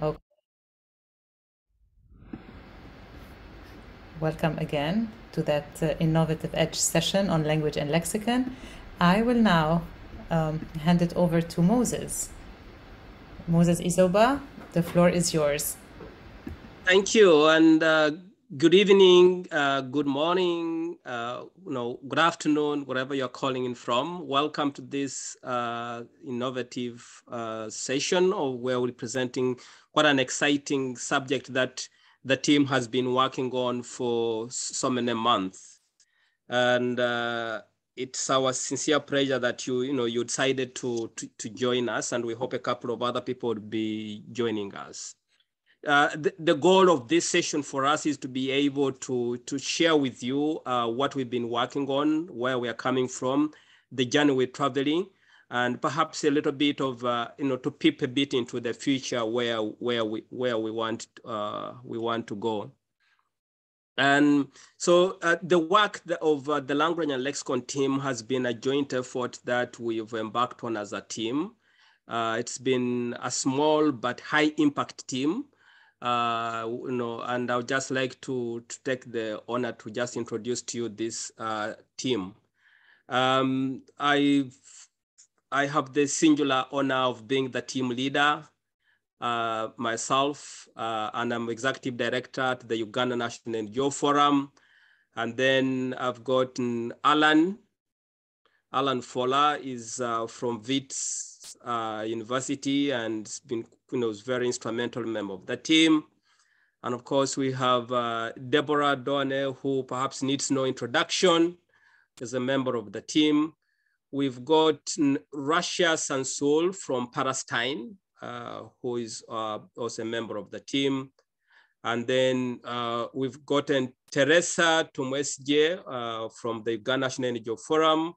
Okay. Welcome again to that innovative edge session on language and lexicon. I will now hand it over to Moses. Moses Isoba, the floor is yours. Thank you, and good evening, good morning, good afternoon, wherever you're calling in from. Welcome to this innovative session where we're presenting quite an exciting subject that the team has been working on for so many months. And it's our sincere pleasure that you decided to join us, and we hope a couple of other people would be joining us. The goal of this session for us is to be able to share with you what we've been working on, where we are coming from, the journey we're traveling, and perhaps a little bit of to peep a bit into the future where we want to go. And so the work of the language and lexicon team has been a joint effort that we've embarked on as a team. It's been a small but high impact team. And I would just like to take the honor to just introduce to you this team. I have the singular honor of being the team leader myself, and I'm executive director at the Uganda National NGO Forum. And then I've got Alan Fola is from Wits University and has been very instrumental member of the team. And of course, we have Deborah Dorne, who perhaps needs no introduction as a member of the team. We've got Russia Sansul from Palestine, who is also a member of the team. And then we've gotten Teresa Tumwesje from the Uganda National NGO Forum,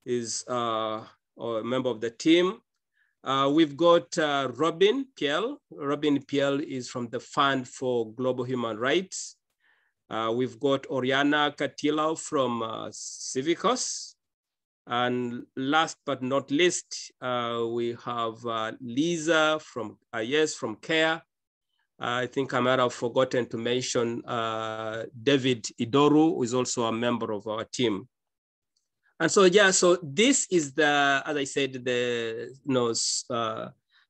is a member of the team. We've got Robin Piel. Robin Piel is from the Fund for Global Human Rights. We've got Oriana Katilo from Civicus. And last but not least, we have Lisa from from CARE. I think I might have forgotten to mention David Idoru, who is also a member of our team. And so, yeah, so this is the, as I said, the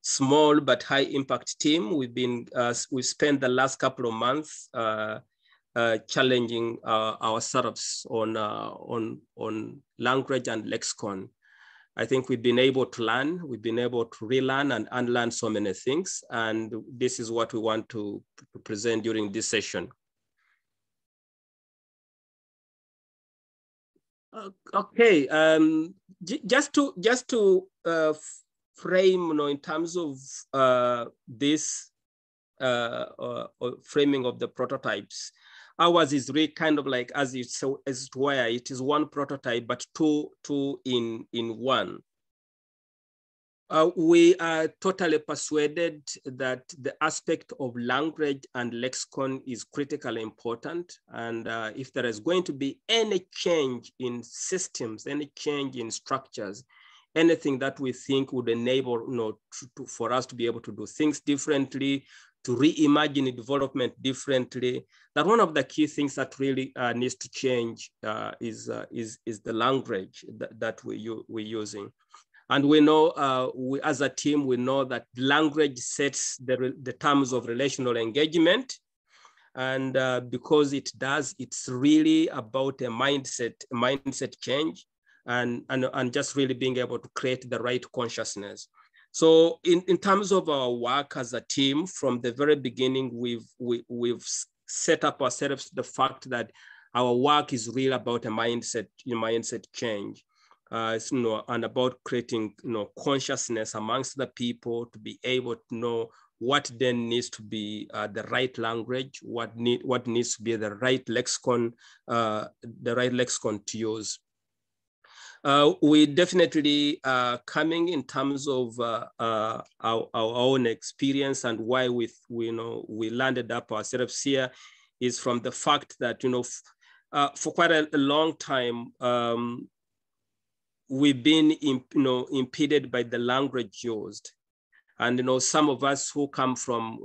small but high impact team. We've spent the last couple of months challenging ourselves on language and lexicon. I think we've been able to learn, we've been able to relearn and unlearn so many things. And this is what we want to present during this session. Okay, just to frame, in terms of this framing of the prototypes, ours is really kind of like as where it is one prototype, but two in one. We are totally persuaded that the aspect of language and lexicon is critically important. And if there is going to be any change in systems, any change in structures, anything that we think would enable for us to be able to do things differently, to reimagine development differently, that one of the key things that really needs to change is the language that we're using. And we know, as a team, we know that language sets the terms of relational engagement. And because it does, it's really about a mindset change and just really being able to create the right consciousness. So in terms of our work as a team, from the very beginning, we've set up ourselves the fact that our work is really about a mindset change. And about creating consciousness amongst the people to be able to know what then needs to be the right language, what needs to be the right lexicon to use. We definitely coming in terms of our own experience and why we landed up ourselves here is from the fact that for quite a long time we've been impeded by the language used. And, some of us who come from,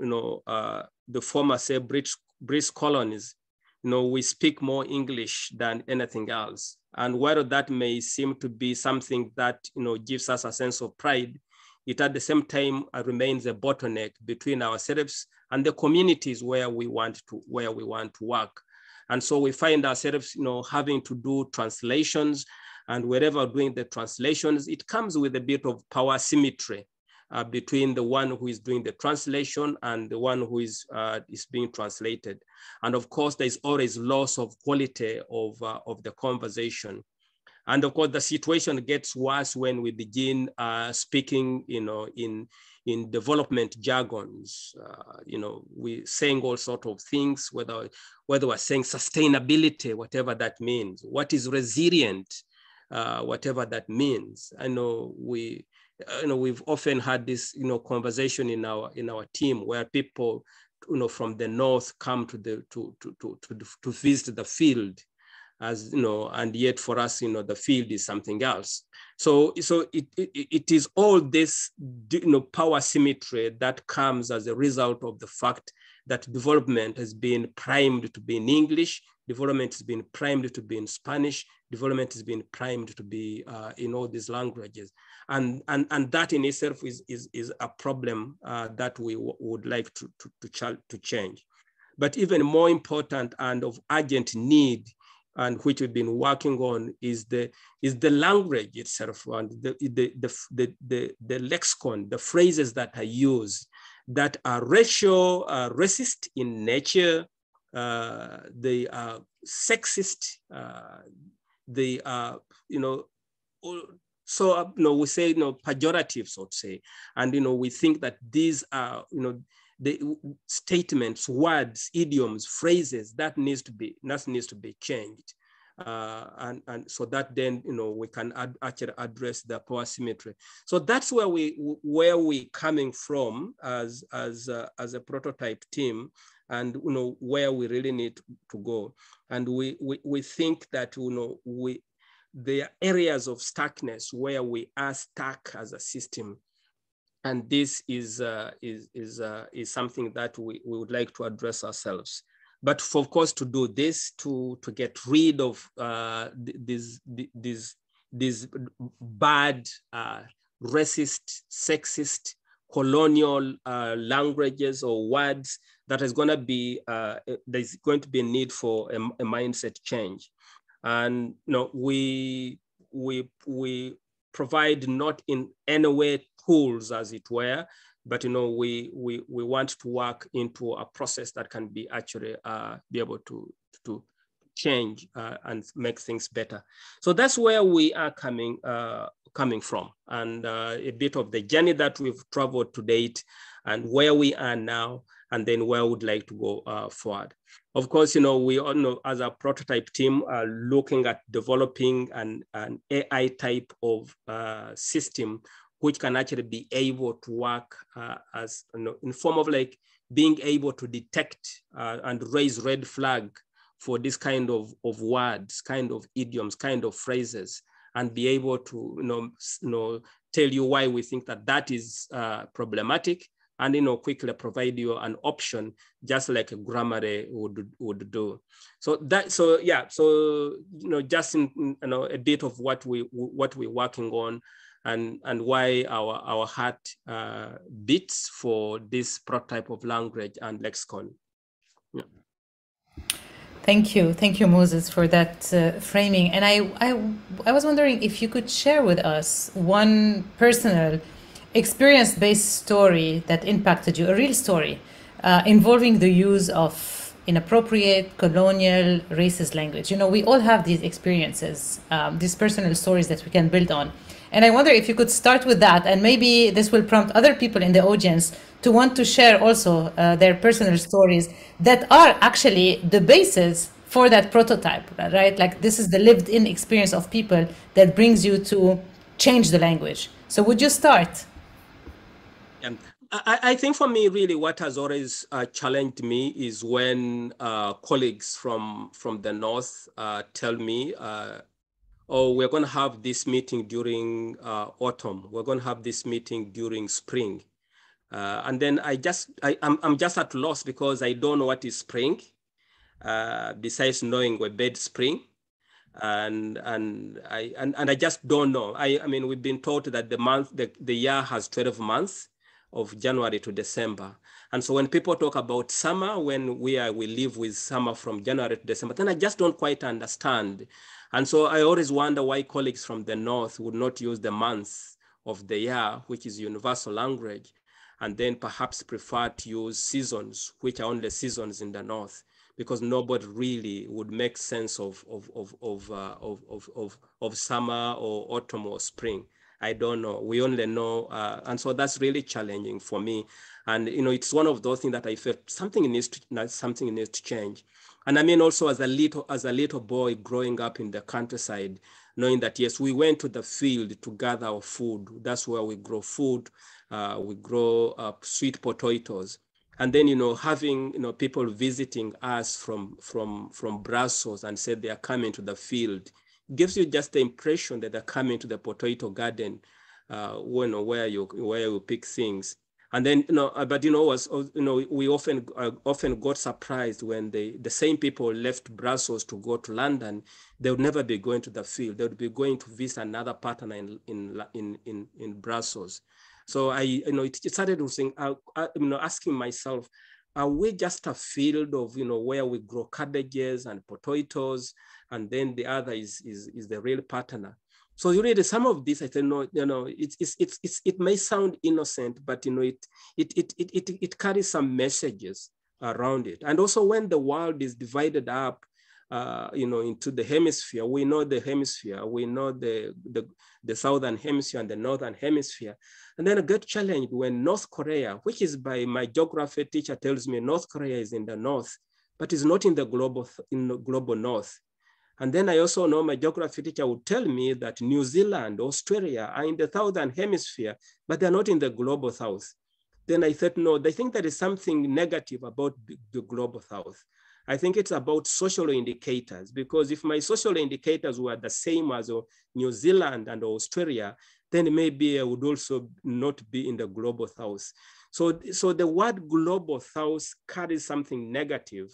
the former, say, British colonies, we speak more English than anything else. And while that may seem to be something that, gives us a sense of pride, it at the same time remains a bottleneck between ourselves and the communities where we want to work. And so we find ourselves, having to do translations, and wherever doing the translations, it comes with a bit of power symmetry between the one who is doing the translation and the one who is being translated. And of course, there's always loss of quality of the conversation. And of course, the situation gets worse when we begin speaking, in development jargons. We saying all sorts of things, whether we're saying sustainability, whatever that means, what is resilient, whatever that means. I know we've often had this, conversation in our team where people, from the north come to visit the field, as and yet for us, the field is something else. So it is all this, power symmetry that comes as a result of the fact that development has been primed to be in English, development has been primed to be in Spanish, development has been primed to be in all these languages. And that in itself is a problem that we would like to change. But even more important and of urgent need, and which we've been working on, is the language itself, and the lexicon, the phrases that are used that are racial, racist in nature, they are sexist, they are, so we say, pejorative, so to say, and we think that these are, the statements, words, idioms, phrases that needs to be changed, and so that then we can actually address the power symmetry. So that's where we coming from as a prototype team, and where we really need to go. And we think that there are areas of stuckness where we are stuck as a system. And this is something that we would like to address ourselves. But of course, to do this, to get rid of these bad, racist, sexist, colonial languages or words, that is going to be there's going to be a need for a mindset change. And we provide not in any way tools, as it were, but we want to work into a process that can be actually be able to change and make things better. So that's where we are coming from, and a bit of the journey that we've traveled to date, and where we are now, and then where we would like to go forward. Of course, we all know, as a prototype team, are looking at developing an AI type of system which can actually be able to work as in form of like being able to detect and raise red flag for this kind of words, kind of idioms, kind of phrases, and be able to tell you why we think that is problematic, and quickly provide you an option, just like a Grammarly would do. So just in a bit of what we're working on, and why our heart beats for this prototype of language and lexicon. Yeah. Thank you, Moses, for that framing. And I was wondering if you could share with us one personal experience-based story that impacted you, a real story involving the use of inappropriate, colonial, racist language. We all have these experiences, these personal stories that we can build on. And I wonder if you could start with that, and maybe this will prompt other people in the audience to want to share also their personal stories that are actually the basis for that prototype, right? Like, this is the lived-in experience of people that brings you to change the language. So would you start? I think for me, really, what has always challenged me is when colleagues from the North tell me, oh, we're going to have this meeting during autumn. We're going to have this meeting during spring. And then I'm just at loss because I don't know what is spring, besides knowing we bed spring. And I just don't know. I mean, we've been taught that the year has 12 months of January to December. And so when people talk about summer, when we live with summer from January to December, then I just don't quite understand. And so I always wonder why colleagues from the North would not use the months of the year, which is universal language, and then perhaps prefer to use seasons, which are only seasons in the North, because nobody really would make sense of summer or autumn or spring. I don't know. We only know, and so that's really challenging for me. And it's one of those things that I felt something needs to change. And I mean, also as a little boy growing up in the countryside, knowing that yes, we went to the field to gather our food. That's where we grow food. We grow sweet potatoes. And then, having, people visiting us from Brussels and said they are coming to the field, gives you just the impression that they're coming to the potato garden, where you pick things. And then, but we often got surprised when the same people left Brussels to go to London. They would never be going to the field. They would be going to visit another partner in Brussels. So it started to think, asking myself, are we just a field of, where we grow cabbages and potatoes, and then the other is the real partner? So really, some of this, I said, no, it may sound innocent, but it carries some messages around it. And also, when the world is divided up, into the hemisphere, we know the hemisphere, we know the southern hemisphere and the northern hemisphere. And then I get challenged when North Korea, which is by my geography teacher tells me North Korea is in the north, but is not in the global north. And then I also know my geography teacher would tell me that New Zealand, Australia are in the southern hemisphere, but they're not in the global south. Then I thought, no, they think there is something negative about the global south. I think it's about social indicators, because if my social indicators were the same as New Zealand and Australia, then maybe I would also not be in the global south. So the word global south carries something negative,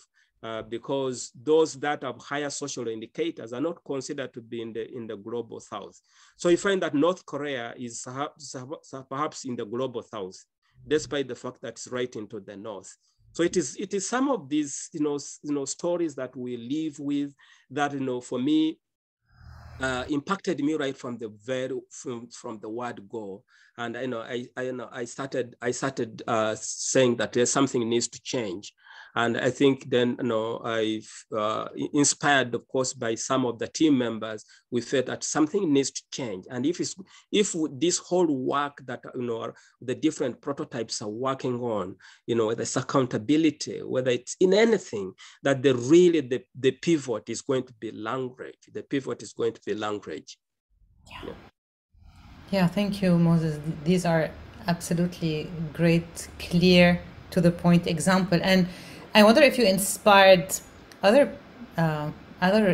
because those that have higher social indicators are not considered to be in the global south. So you find that North Korea is perhaps in the global south, despite the fact that it's right into the north. So it is some of these stories that we live with that for me impacted me right from the word go. And I started saying that there's something needs to change. And I think then, I've inspired, of course, by some of the team members, we felt that something needs to change. And if this whole work that, the different prototypes are working on, whether it's accountability, whether it's in anything, that the pivot is going to be language. The pivot is going to be language. Yeah. Yeah, thank you, Moses. These are absolutely great, clear, to the point example. And I wonder if you inspired other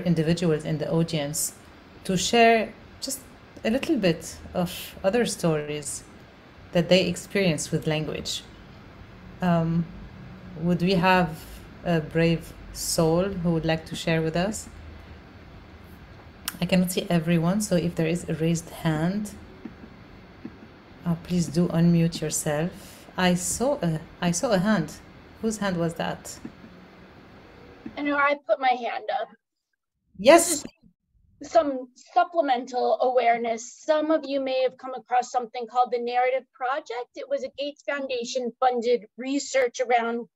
individuals in the audience to share just a little bit of other stories that they experienced with language. Would we have a brave soul who would like to share with us? I cannot see everyone, so if there is a raised hand, please do unmute yourself. I saw a hand. Whose hand was that? I know I put my hand up. Yes. Some supplemental awareness. Some of you may have come across something called the Narrative Project. It was a Gates Foundation funded research around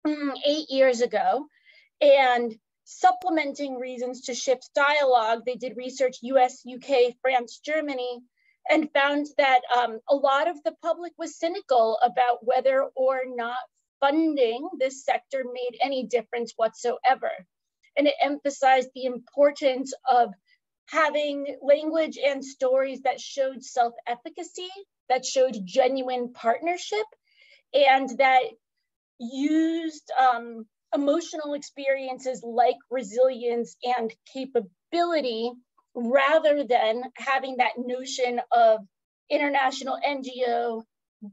8 years ago. And supplementing reasons to shift dialogue, they did research US, UK, France, Germany, and found that a lot of the public was cynical about whether or not funding this sector made any difference whatsoever. And it emphasized the importance of having language and stories that showed self-efficacy, that showed genuine partnership, and that used emotional experiences like resilience and capability, rather than having that notion of international NGO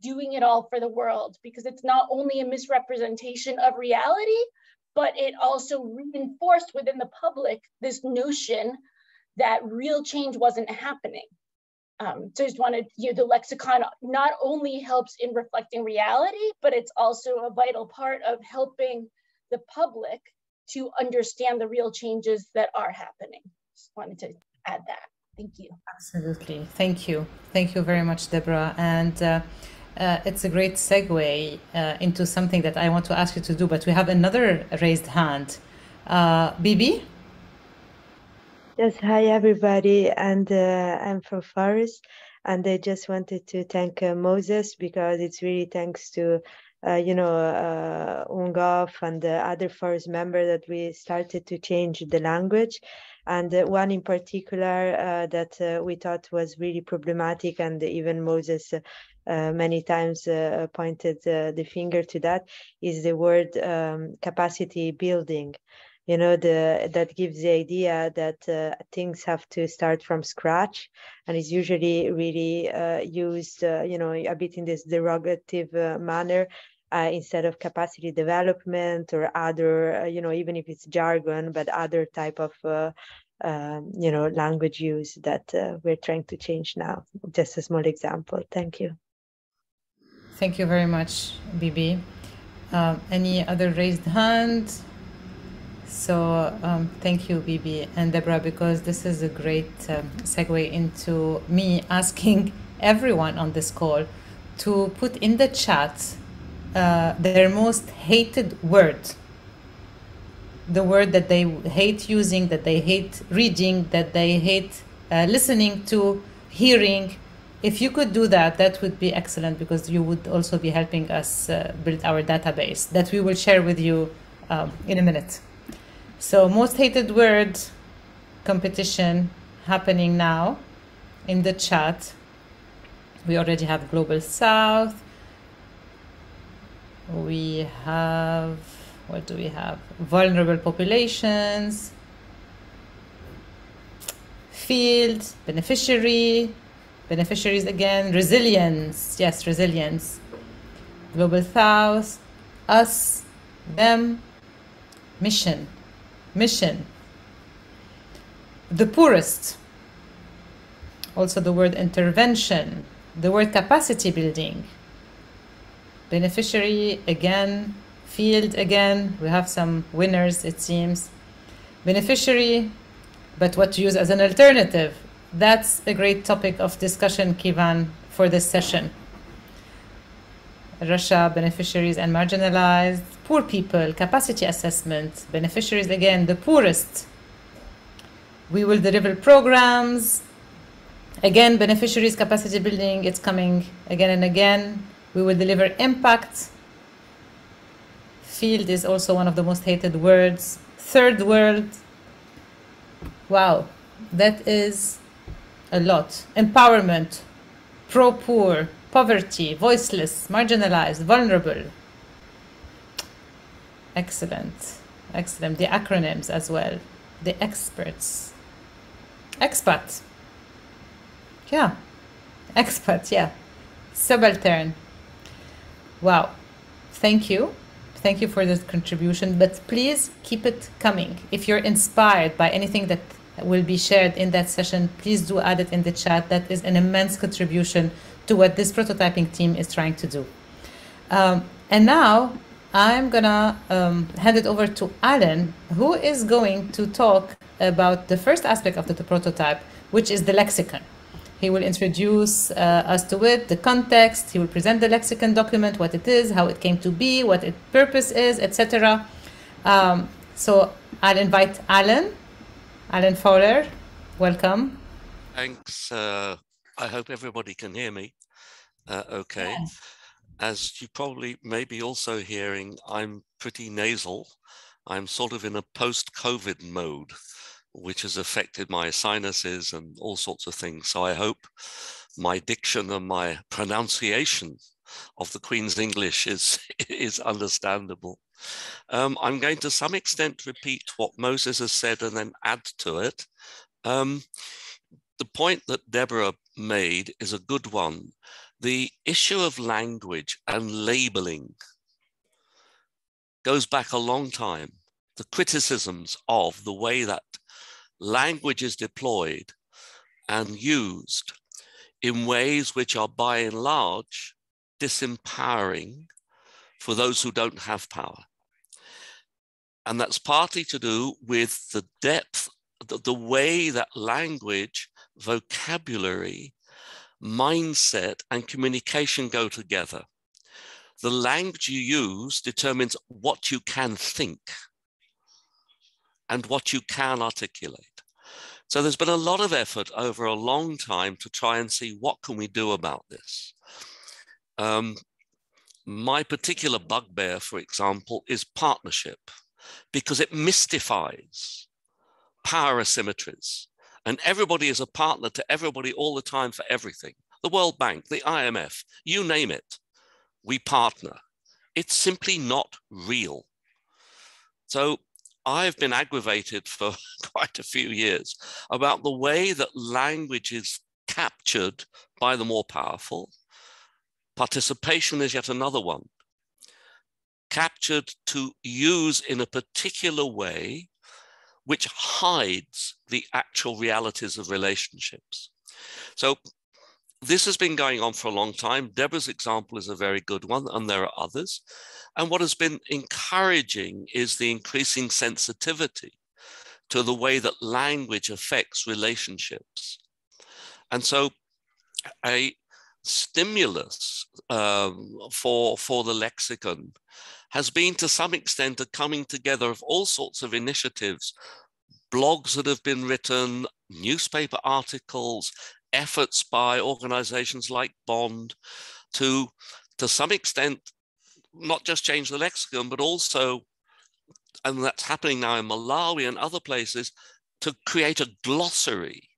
doing it all for the world, because it's not only a misrepresentation of reality, but it also reinforced within the public this notion that real change wasn't happening. So I just wanted, the lexicon not only helps in reflecting reality, but it's also a vital part of helping the public to understand the real changes that are happening. Just wanted to add that. Thank you. Absolutely. Thank you. Thank you very much, Deborah. And it's a great segue into something that I want to ask you to do, but we have another raised hand. Bibi? Yes, hi everybody, and I'm from Paris, and I just wanted to thank Moses, because it's really thanks to UNGOF and the other forest member that we started to change the language. And one in particular that we thought was really problematic, and even Moses many times pointed the finger to that, is the word capacity building. That gives the idea that things have to start from scratch, and is usually really used, a bit in this derogative manner, instead of capacity development or other, even if it's jargon, but other type of, language use that we're trying to change now. Just a small example. Thank you. Thank you very much, Bibi. Any other raised hand? So thank you, Bibi and Deborah, because this is a great segue into me asking everyone on this call to put in the chat their most hated word, the word that they hate using, that they hate reading, that they hate listening to, hearing. If you could do that, that would be excellent, because you would also be helping us build our database that we will share with you in a minute. So most hated word competition happening now in the chat. We already have Global South. We have, what do we have? Vulnerable populations, field, beneficiary, beneficiaries again, resilience, yes, resilience. Global South, us, them, mission. The poorest, also the word intervention, the word capacity building, beneficiary again, field again, we have some winners it seems, beneficiary, but what to use as an alternative. That's a great topic of discussion, Kivan, for this session. Russia, beneficiaries and marginalized, poor people, capacity assessment, beneficiaries again, the poorest. We will deliver programs. Again, beneficiaries, capacity building, it's coming again and again. We will deliver impact. Field is also one of the most hated words. Third world. Wow, that is a lot. Empowerment, pro-poor, poverty, voiceless, marginalized, vulnerable. Excellent, excellent. The acronyms as well. The experts. Expat. Yeah, expat, yeah. Subaltern. Wow, thank you. Thank you for this contribution, but please keep it coming. If you're inspired by anything that will be shared in that session, please do add it in the chat. That is an immense contribution to what this prototyping team is trying to do. And now I'm gonna hand it over to Alan, who is going to talk about the first aspect of the prototype, which is the lexicon. He will introduce us to it, the context. He will present the lexicon document, what it is, how it came to be, what its purpose is, etc. So I'll invite Alan Fowler. Welcome. Thanks. I hope everybody can hear me okay. Yes. As you probably may be also hearing, I'm pretty nasal. I'm sort of in a post-COVID mode, which has affected my sinuses and all sorts of things. So I hope my diction and my pronunciation of the Queen's English is understandable. I'm going to some extent repeat what Moses has said and then add to it. The point that Deborah made is a good one. The issue of language and labeling goes back a long time. The criticisms of the way that language is deployed and used in ways which are by and large disempowering for those who don't have power. And that's partly to do with the depth, the way that language, vocabulary, mindset, and communication go together. The language you use determines what you can think and what you can articulate. So there's been a lot of effort over a long time to try and see what can we do about this. My particular bugbear, for example, is partnership, because it mystifies power asymmetries. And everybody is a partner to everybody all the time for everything. The World Bank, the IMF, you name it, we partner. It's simply not real. So I've been aggravated for quite a few years about the way that language is captured by the more powerful. Participation is yet another one. Captured to use in a particular way which hides the actual realities of relationships. So this has been going on for a long time. Deborah's example is a very good one, and there are others. And what has been encouraging is the increasing sensitivity to the way that language affects relationships. And so a stimulus for the lexicon has been, to some extent, a coming together of all sorts of initiatives, blogs that have been written, newspaper articles, efforts by organizations like Bond to some extent, not just change the lexicon, but also, and that's happening now in Malawi and other places, to create a glossary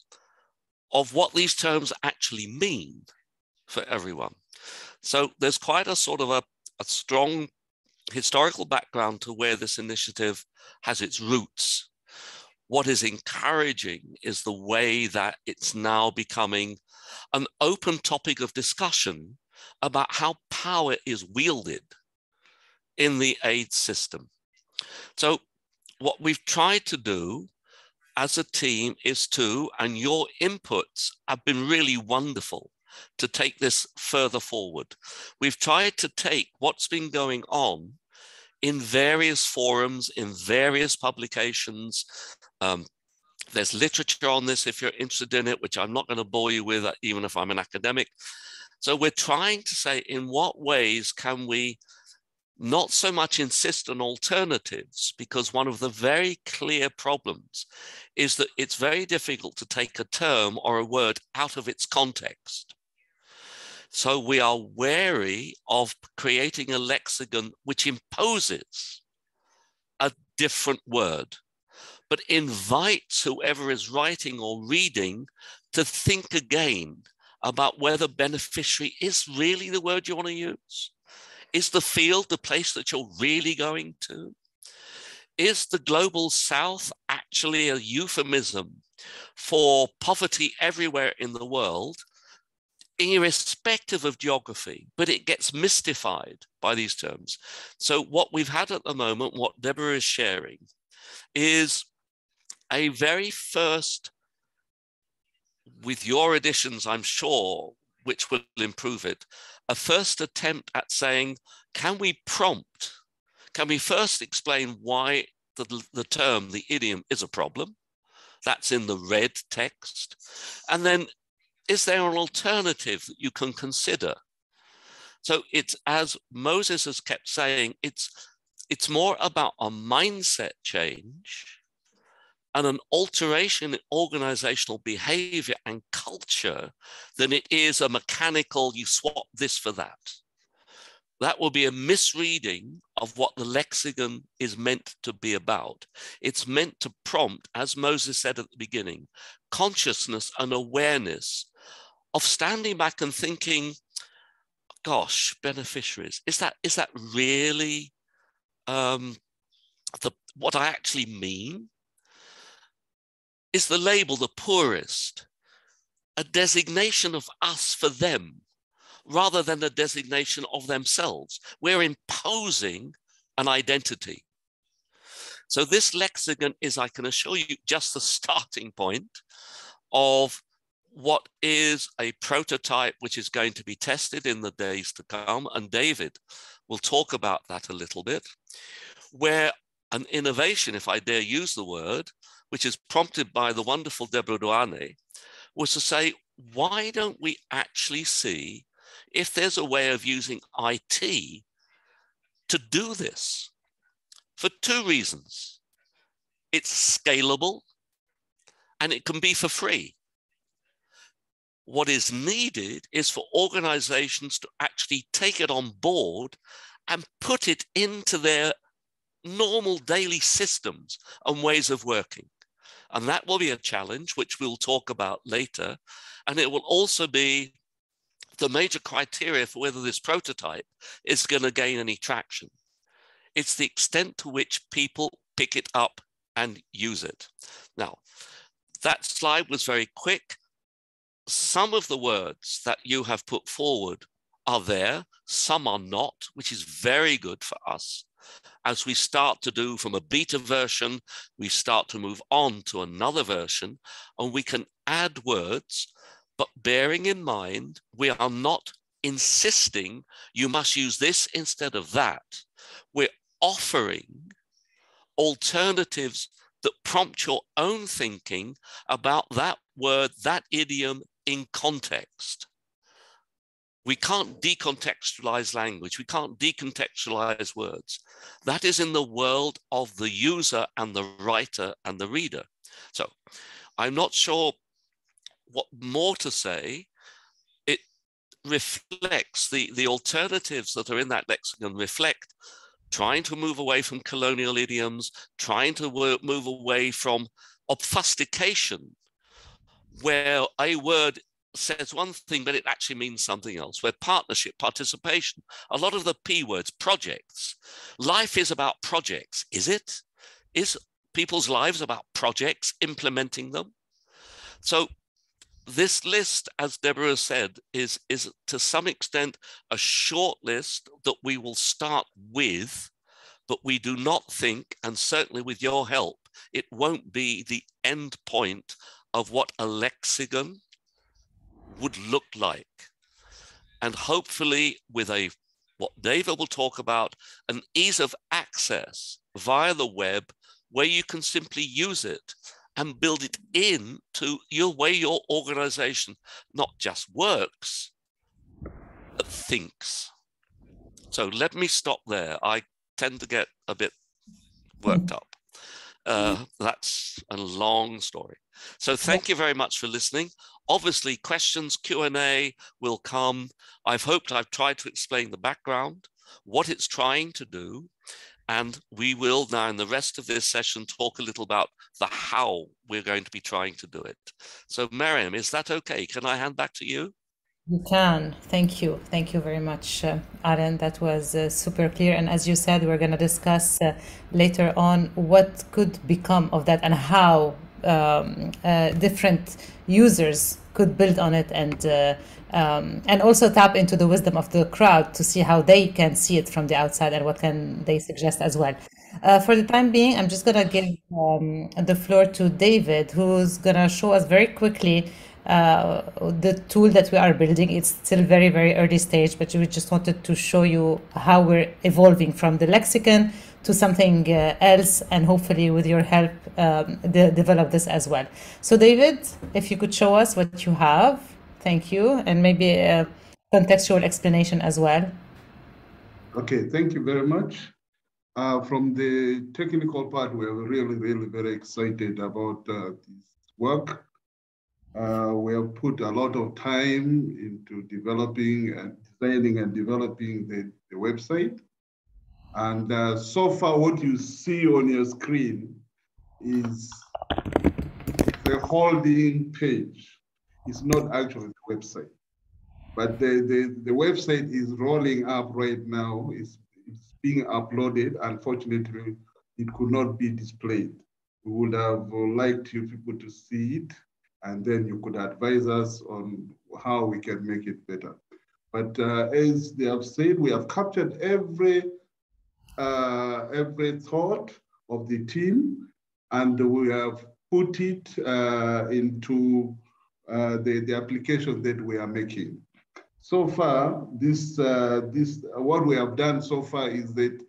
of what these terms actually mean for everyone. So there's quite a sort of a strong historical background to where this initiative has its roots. What is encouraging is the way that it's now becoming an open topic of discussion about how power is wielded in the aid system. So what we've tried to do as a team is to, and your inputs have been really wonderful to take this further forward. We've tried to take what's been going on in various forums, in various publications. There's literature on this if you're interested in it, which I'm not going to bore you with, even if I'm an academic. So we're trying to say, in what ways can we not so much insist on alternatives, because one of the very clear problems is that it's very difficult to take a term or a word out of its context. So we are wary of creating a lexicon which imposes a different word, but invites whoever is writing or reading to think again about whether beneficiary is really the word you want to use. Is the field the place that you're really going to? Is the global south actually a euphemism for poverty everywhere in the world, irrespective of geography? But it gets mystified by these terms. So what we've had at the moment, what Deborah is sharing, is a very first, with your additions, I'm sure, which will improve it, a first attempt at saying, can we first explain why the term, the idiom, is a problem? That's in the red text. And then, is there an alternative that you can consider? So it's, as Moses has kept saying, it's more about a mindset change and an alteration in organizational behavior and culture than it is a mechanical, you swap this for that. That will be a misreading of what the lexicon is meant to be about. It's meant to prompt, as Moses said at the beginning, consciousness and awareness of standing back and thinking, gosh, beneficiaries, is that really what I actually mean? Is the label, the poorest, a designation of us for them, rather than a designation of themselves. We're imposing an identity. So this lexicon is, I can assure you, just the starting point of what is a prototype which is going to be tested in the days to come. And David will talk about that a little bit, where an innovation, if I dare use the word, which is prompted by the wonderful Deborah Duane, was to say, why don't we actually see if there's a way of using IT to do this? For two reasons. It's scalable and it can be for free. What is needed is for organizations to actually take it on board and put it into their normal daily systems and ways of working. And that will be a challenge, which we'll talk about later. And it will also be the major criteria for whether this prototype is going to gain any traction. It's the extent to which people pick it up and use it. Now, that slide was very quick. Some of the words that you have put forward are there, some are not, which is very good for us. As we start to do from a beta version, we start to move on to another version, and we can add words, but bearing in mind, we are not insisting you must use this instead of that. We're offering alternatives that prompt your own thinking about that word, that idiom in context. We can't decontextualize language. We can't decontextualize words. That is in the world of the user and the writer and the reader. So I'm not sure what more to say. It reflects the alternatives that are in that lexicon reflect trying to move away from colonial idioms, trying to move away from obfuscation, where a word says one thing, but it actually means something else, where partnership, participation, a lot of the P words, projects. Life is about projects, is it? Is people's lives about projects, implementing them? So this list, as Deborah said, is to some extent a short list that we will start with, but we do not think, and certainly with your help, it won't be the end point of what a lexicon would look like. And hopefully with what David will talk about, an ease of access via the web, where you can simply use it and build it into your way your organization not just works, but thinks. So let me stop there. I tend to get a bit worked up. That's a long story. So thank you very much for listening. Obviously, questions, Q&A will come. I've tried to explain the background, what it's trying to do, and we will now in the rest of this session talk a little about the how we're going to be trying to do it. So Miriam, is that okay? Can I hand back to you? You can. Thank you. Thank you very much, Aaron. That was super clear. And as you said, we're going to discuss later on what could become of that and how different users could build on it and also tap into the wisdom of the crowd to see how they can see it from the outside and what can they suggest as well. For the time being, I'm just going to give the floor to David, who's going to show us very quickly the tool that we are building. It's still very, very early stage, but we just wanted to show you how we're evolving from the lexicon to something else, and hopefully with your help develop this as well. So David, if you could show us what you have, thank you, and maybe a contextual explanation as well. Okay, thank you very much. From the technical part, we're really, really very excited about this work. We have put a lot of time into developing and designing and developing the website. And so far, what you see on your screen is the holding page. It's not actually the website. But the website is rolling up right now. It's being uploaded. Unfortunately, it could not be displayed. We would have liked you people to see it, and then you could advise us on how we can make it better. But as they have said, we have captured every thought of the team, and we have put it into the application that we are making. So far, what we have done so far is that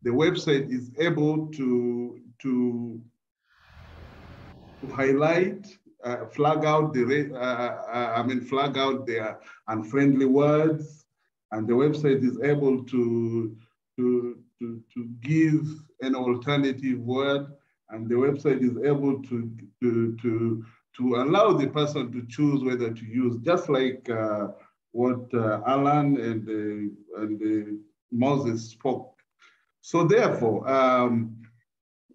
the website is able to highlight, flag out flag out their unfriendly words, and the website is able to give an alternative word, and the website is able to allow the person to choose whether to use, just like what Alan and Moses spoke. So therefore,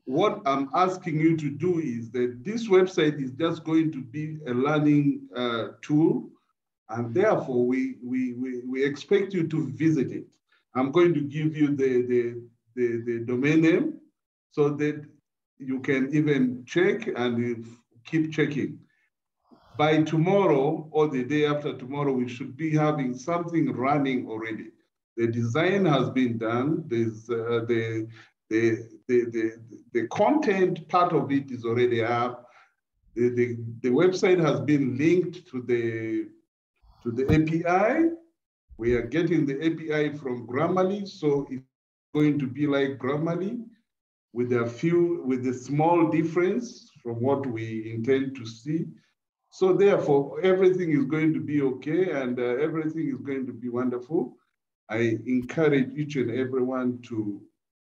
what I'm asking you to do is that this website is just going to be a learning tool, and therefore we expect you to visit it. I'm going to give you the domain name so that you can even check and keep checking. By tomorrow or the day after tomorrow, we should be having something running already. The design has been done. There's the content part of it is already up. The website has been linked to the API. We are getting the API from Grammarly, so it's going to be like Grammarly with a small difference from what we intend to see. So therefore, everything is going to be okay, and everything is going to be wonderful. I encourage each and everyone to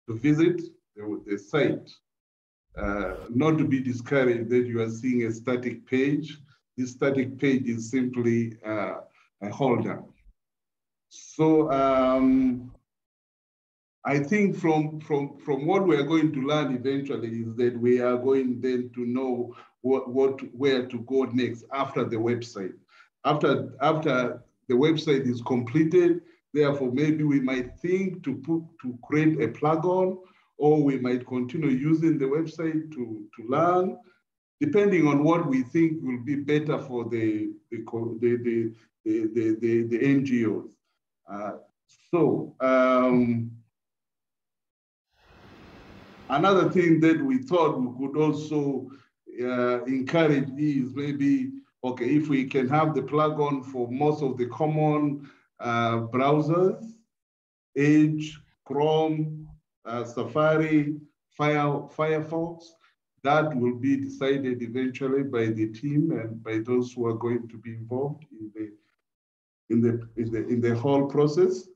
visit the site, not to be discouraged that you are seeing a static page. This static page is simply a holder. So I think from what we are going to learn eventually is that we are going then to know where to go next after the website. After the website is completed, therefore maybe we might think to create a plugin, or we might continue using the website to learn, depending on what we think will be better for the NGOs. Another thing that we thought we could also encourage is maybe, okay, if we can have the plug-on for most of the common browsers, Edge, Chrome, Safari, Firefox, that will be decided eventually by the team and by those who are going to be involved in the whole process.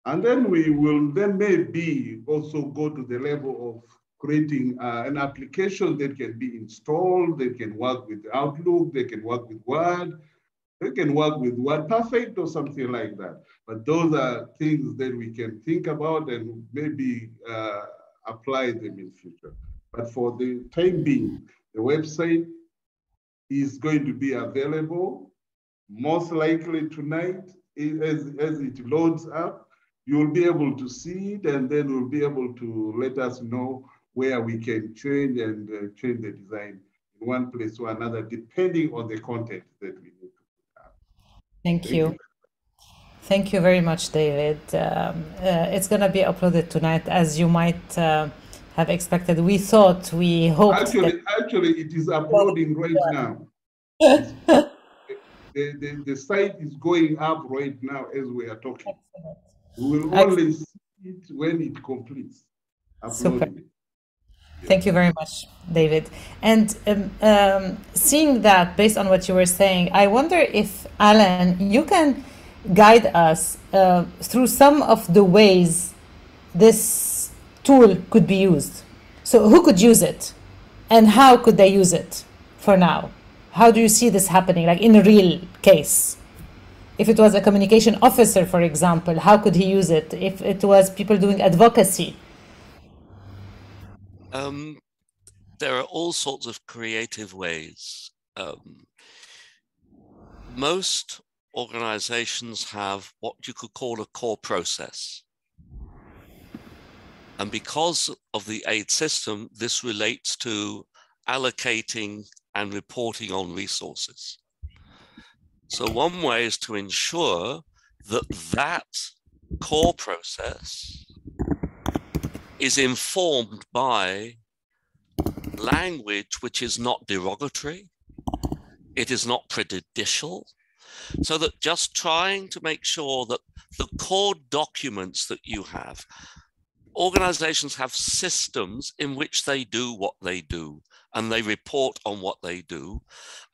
And then we will then maybe also go to the level of creating an application that can be installed, that can work with Outlook, they can work with Word, they can work with WordPerfect or something like that. But those are things that we can think about and maybe apply them in future. But for the time being, the website is going to be available, most likely tonight. As it loads up, you'll be able to see it, and then we'll be able to let us know where we can change and change the design in one place or another, depending on the content that we need to put up. Thank you. Thank you very much, David. It's going to be uploaded tonight, as you might have expected. We hoped. Actually, it is uploading right now. The site is going up right now as we are talking. Excellent. We will only see it when it completes. Super. Thank you very much, David. And seeing that, based on what you were saying, I wonder if, Alan, you can guide us through some of the ways this tool could be used. So who could use it? And how could they use it for now? How do you see this happening, like in a real case? If it was a communication officer, for example, how could he use it? If it was people doing advocacy? There are all sorts of creative ways. Most organizations have what you could call a core process. And because of the aid system, this relates to allocating and reporting on resources. So one way is to ensure that core process is informed by language which is not derogatory, it is not prejudicial, so that just trying to make sure that the core documents that you have, organizations have systems in which they do what they do and they report on what they do.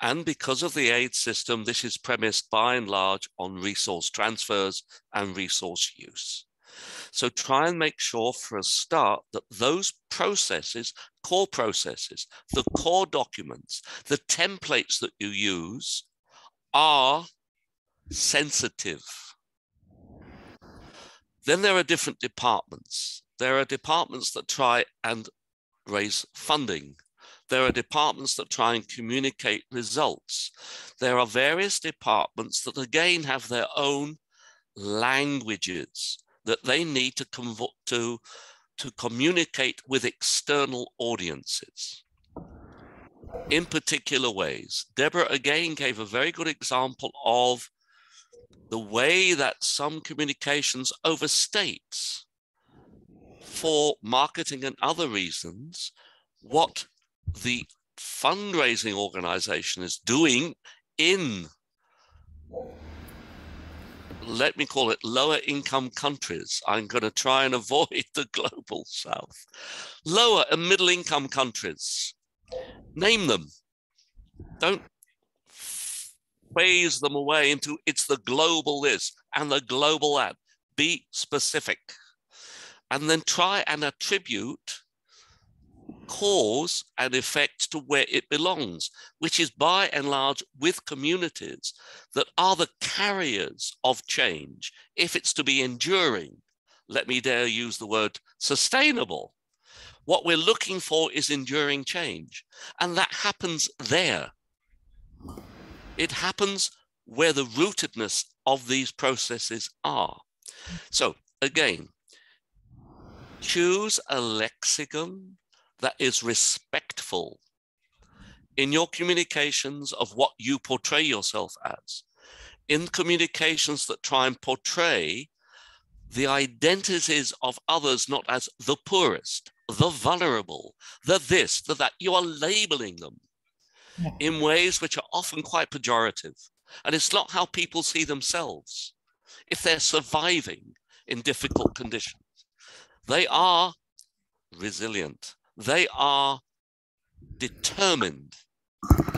And because of the aid system, this is premised by and large on resource transfers and resource use. So try and make sure for a start that those processes, core processes, the core documents, the templates that you use are sensitive. Then there are different departments. There are departments that try and raise funding. There are departments that try and communicate results. There are various departments that again have their own languages that they need to communicate with external audiences in particular ways. Deborah again gave a very good example of the way that some communications overstates for marketing and other reasons what the fundraising organization is doing in, let me call it, lower income countries. I'm going to try and avoid the global south. Lower and middle income countries. Name them. Don't phase them away into it's the global this and the global that. Be specific. And then try and attribute cause and effect to where it belongs, which is by and large with communities that are the carriers of change. If it's to be enduring, let me dare use the word sustainable. What we're looking for is enduring change. And that happens there. It happens where the rootedness of these processes are. So again, choose a lexicon that is respectful in your communications of what you portray yourself as, in communications that try and portray the identities of others not as the poorest, the vulnerable, the this, the that. You are labeling them in ways which are often quite pejorative. And it's not how people see themselves. If they're surviving in difficult conditions, they are resilient. They are determined.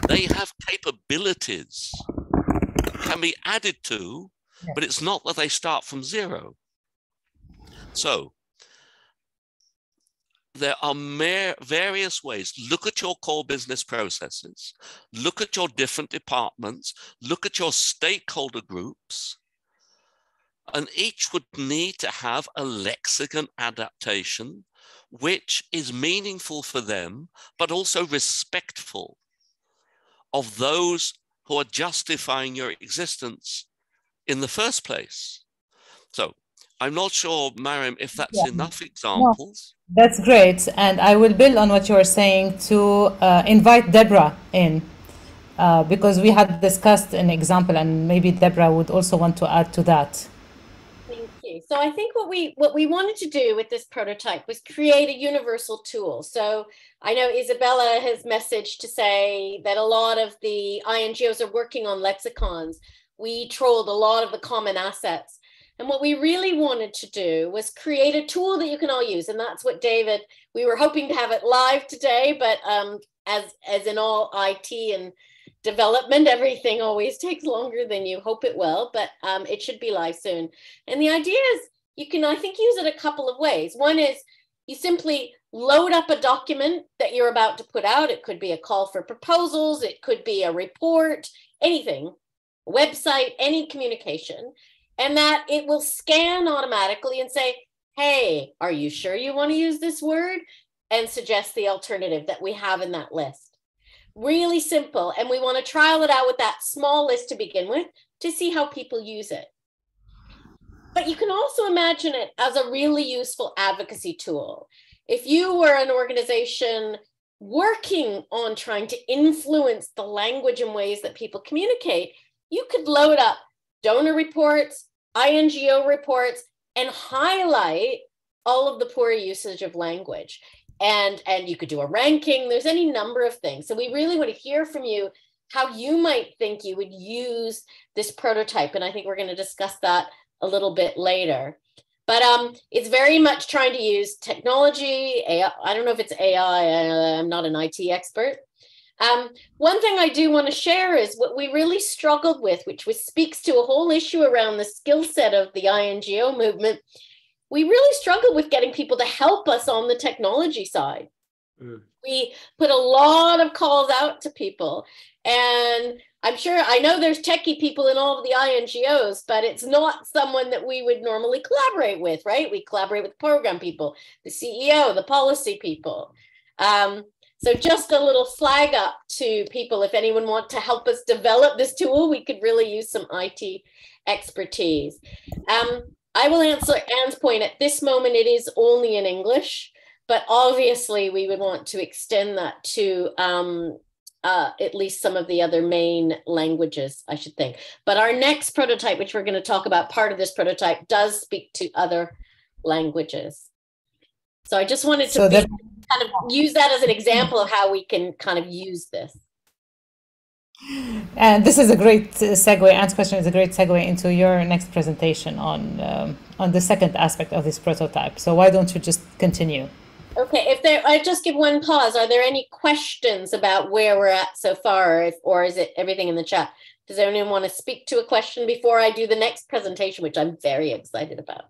They have capabilities that can be added to, but it's not that they start from zero. So there are various ways. Look at your core business processes. Look at your different departments. Look at your stakeholder groups. And each would need to have a lexicon adaptation which is meaningful for them, but also respectful of those who are justifying your existence in the first place. So I'm not sure, Mariam, if that's enough examples. No, that's great. And I will build on what you were saying to invite Deborah in, because we had discussed an example and maybe Deborah would also want to add to that. Thank you. So I think what we wanted to do with this prototype was create a universal tool. So I know Isabella has messaged to say that a lot of the INGOs are working on lexicons. We trolled a lot of the common assets. And what we really wanted to do was create a tool that you can all use. And that's what David, we were hoping to have it live today, but as in all IT and development, everything always takes longer than you hope it will, but it should be live soon. And the idea is you can, I think, use it a couple of ways. One is you simply load up a document that you're about to put out. It could be a call for proposals. It could be a report, anything, a website, any communication. And that it will scan automatically and say, hey, are you sure you want to use this word? And suggest the alternative that we have in that list. Really simple. And we want to trial it out with that small list to begin with to see how people use it. But you can also imagine it as a really useful advocacy tool. If you were an organization working on trying to influence the language and ways that people communicate, you could load up donor reports, INGO reports and highlight all of the poor usage of language. And you could do a ranking. There's any number of things. So we really want to hear from you how you might think you would use this prototype. And I think we're going to discuss that a little bit later. But it's very much trying to use technology. AI, I don't know if it's AI. I'm not an IT expert. One thing I do want to share is what we really struggled with, which speaks to a whole issue around the skill set of the INGO movement. We really struggled with getting people to help us on the technology side. We put a lot of calls out to people, and I know there's techie people in all of the INGOs, but it's not someone that we would normally collaborate with, right? We collaborate with program people, the CEO, the policy people. So just a little flag up to people, if anyone wants to help us develop this tool, we could really use some IT expertise. I will answer Anne's point. At this moment, it is only in English, but obviously we would want to extend that to at least some of the other main languages, I should think. But our next prototype, which we're going to talk about, part of this prototype does speak to other languages. So I just wanted to kind of use that as an example of how we can kind of use this. And this is a great segue. Anne's question is a great segue into your next presentation on the second aspect of this prototype. So why don't you just continue? Okay, I just give one pause. Are there any questions about where we're at so far, or is it everything in the chat? Does anyone want to speak to a question before I do the next presentation, which I'm very excited about?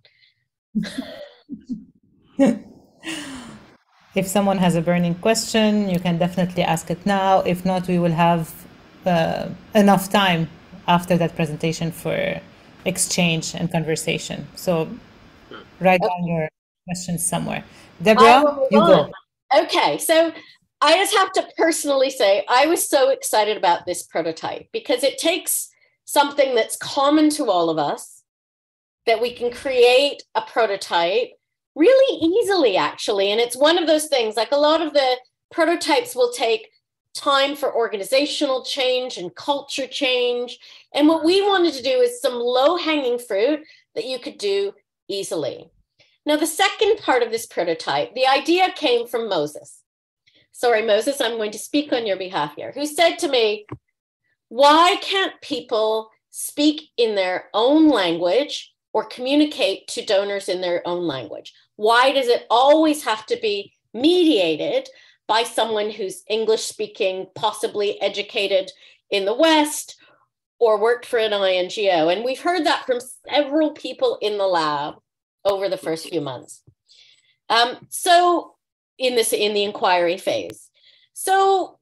If someone has a burning question, you can definitely ask it now. If not, we will have enough time after that presentation for exchange and conversation. So write down your questions somewhere. Deborah, you go. Okay, so I just have to personally say I was so excited about this prototype because it takes something that's common to all of us, that we can create a prototype really easily, actually. And it's one of those things, like a lot of the prototypes will take time for organizational change and culture change. And what we wanted to do is some low-hanging fruit that you could do easily. Now, the second part of this prototype, the idea came from Moses. Sorry, Moses, I'm going to speak on your behalf here, who said to me, why can't people speak in their own language or communicate to donors in their own language? Why does it always have to be mediated by someone who's English speaking, possibly educated in the West, or worked for an INGO? And we've heard that from several people in the lab over the first few months. So in the inquiry phase. So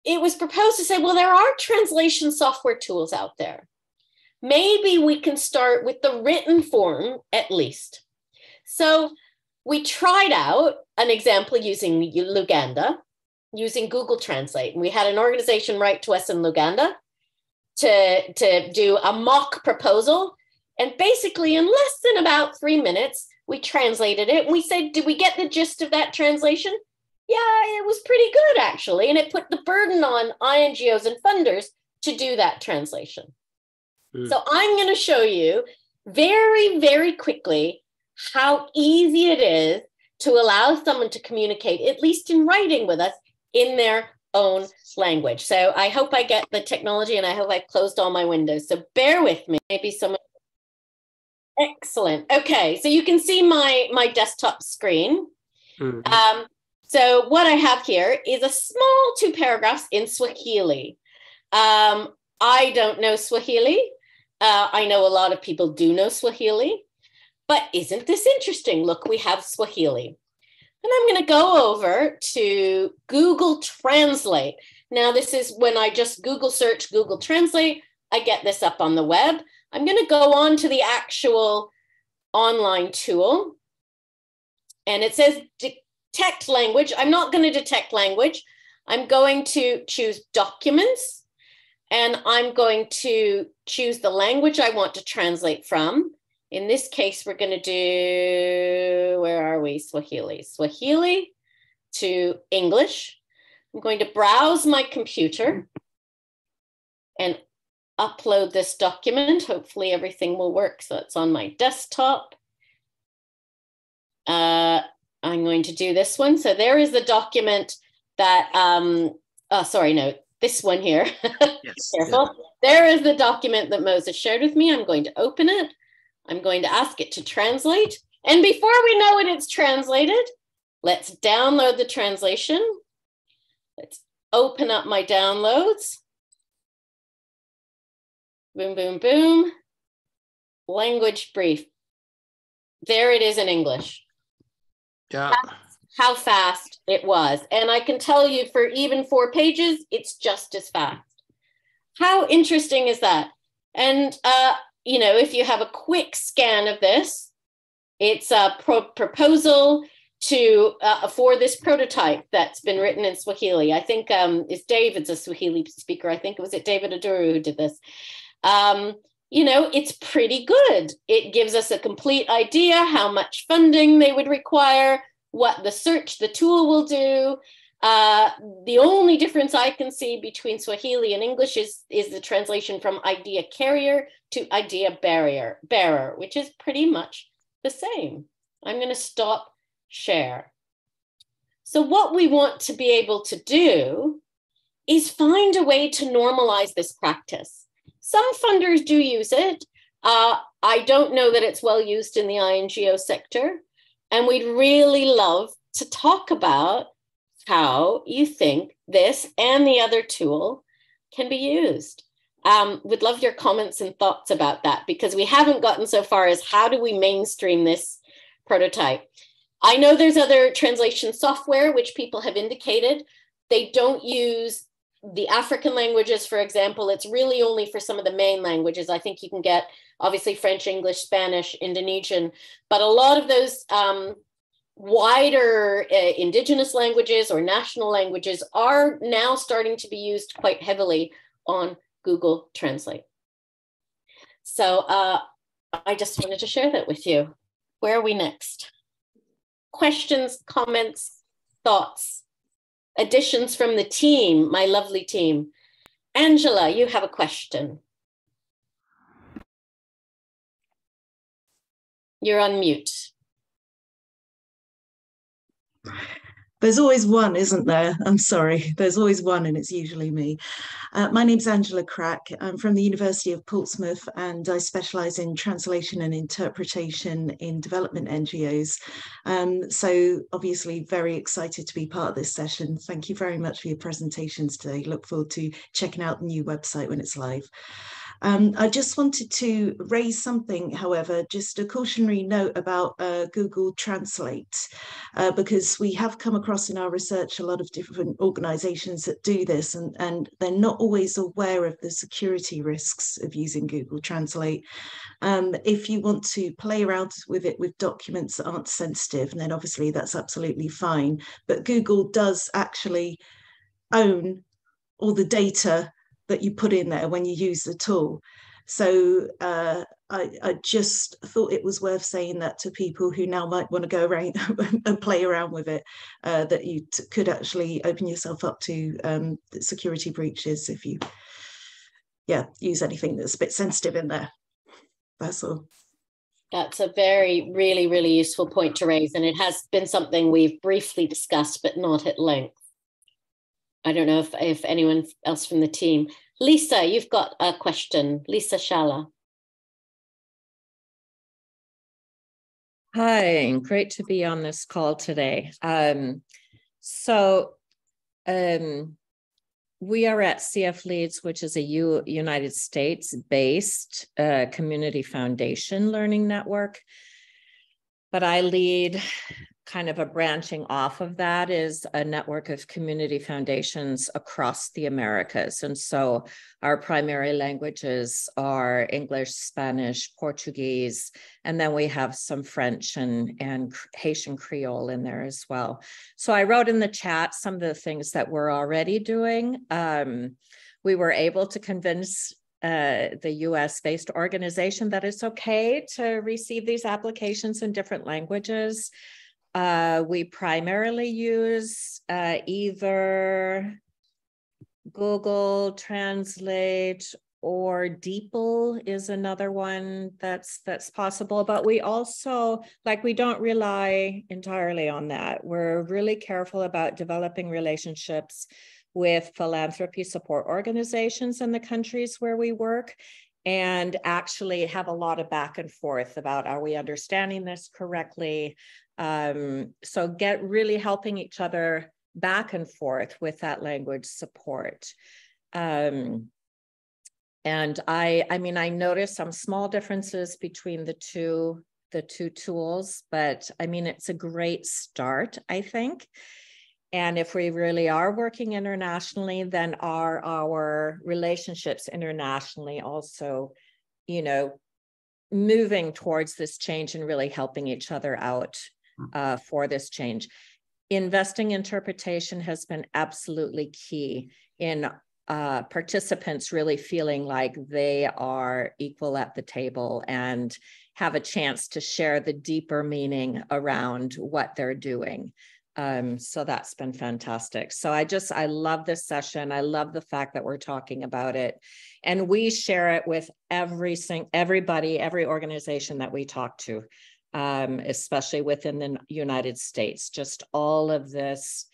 it was proposed to say, well, there are translation software tools out there. Maybe we can start with the written form at least. So we tried out an example using Luganda, using Google Translate. And we had an organization write to us in Luganda to do a mock proposal. And basically in less than about 3 minutes, we translated it. And we said, did we get the gist of that translation? Yeah, it was pretty good, actually. And it put the burden on INGOs and funders to do that translation. So I'm going to show you very, very quickly how easy it is to allow someone to communicate, at least in writing with us, in their own language. So I hope I get the technology and I hope I've closed all my windows. So bear with me. Maybe someone. Excellent. Okay, so you can see my desktop screen. So what I have here is a small 2 paragraphs in Swahili. I don't know Swahili. I know a lot of people do know Swahili, but isn't this interesting? Look, we have Swahili. And I'm going to go over to Google Translate. Now, this is when I just Google search Google Translate, I get this up on the web. I'm going to go on to the actual online tool. And it says detect language. I'm not going to detect language. I'm going to choose documents. And I'm going to choose the language I want to translate from. In this case, we're going to do, where are we? Swahili. Swahili to English. I'm going to browse my computer. And upload this document. Hopefully everything will work. So it's on my desktop. I'm going to do this one. So there is the document that, sorry, no, this one here. Yes. Careful. Yeah. There is the document that Moses shared with me. I'm going to open it. I'm going to ask it to translate. And before we know it, it's translated. Let's download the translation. Let's open up my downloads. Boom, boom, boom. Language brief. There it is in English. Yeah. That's how fast it was. And I can tell you for even 4 pages, it's just as fast. How interesting is that? And, you know, if you have a quick scan of this, it's a proposal to for this prototype that's been written in Swahili. I think David's a Swahili speaker. I think was it David Aduru who did this. You know, it's pretty good. It gives us a complete idea how much funding they would require, what the tool will do. The only difference I can see between Swahili and English is the translation from idea carrier to idea bearer, which is pretty much the same. I'm going to stop share. So what we want to be able to do is find a way to normalize this practice. Some funders do use it. I don't know that it's well used in the INGO sector. And we'd really love to talk about how you think this and the other tool can be used. Would love your comments and thoughts about that, because we haven't gotten so far as how do we mainstream this prototype. I know there's other translation software which people have indicated. They don't use the African languages, for example. It's really only for some of the main languages. I think you can get obviously French, English, Spanish, Indonesian, but a lot of those wider indigenous languages or national languages are now starting to be used quite heavily on Google Translate. So I just wanted to share that with you. Where are we next? Questions, comments, thoughts, additions from the team, my lovely team. Angela, you have a question. You're on mute. There's always one, isn't there? I'm sorry. There's always one, and it's usually me. My name's Angela Crack. I'm from the University of Portsmouth, and I specialise in translation and interpretation in development NGOs. So obviously very excited to be part of this session. Thank you very much for your presentations today. Look forward to checking out the new website when it's live. I just wanted to raise something, however, just a cautionary note about Google Translate, because we have come across in our research a lot of different organizations that do this, and they're not always aware of the security risks of using Google Translate. If you want to play around with it with documents that aren't sensitive, then obviously that's absolutely fine. But Google does actually own all the data that you put in there when you use the tool. So I just thought it was worth saying that to people who now might want to go around and play around with it, that you could actually open yourself up to security breaches if you use anything that's a bit sensitive in there. That's all. That's a really, really useful point to raise. And it has been something we've briefly discussed, but not at length. I don't know if anyone else from the team. Lisa, you've got a question. Lisa Shala. Hi, great to be on this call today. We are at CF Leads, which is a United States-based community foundation learning network. But I lead kind of a branching off of that is a network of community foundations across the Americas. And so our primary languages are English, Spanish, Portuguese, and then we have some French and Haitian Creole in there as well. So I wrote in the chat some of the things that we're already doing. We were able to convince the US-based organization that it's okay to receive these applications in different languages. We primarily use either Google Translate or DeepL is another one that's possible, but we also, like, we don't rely entirely on that. We're really careful about developing relationships with philanthropy support organizations in the countries where we work, and actually have a lot of back and forth about, are we understanding this correctly? So really helping each other back and forth with that language support. And I mean, I noticed some small differences between the two tools, but I mean, it's a great start, I think. And if we really are working internationally, then are our relationships internationally also, you know, moving towards this change and really helping each other out for this change. Investing interpretation has been absolutely key in participants really feeling like they are equal at the table and have a chance to share the deeper meaning around what they're doing. So that's been fantastic. So I love this session. I love the fact that we're talking about it, and we share it with everybody, every organization that we talk to, especially within the United States, just all of this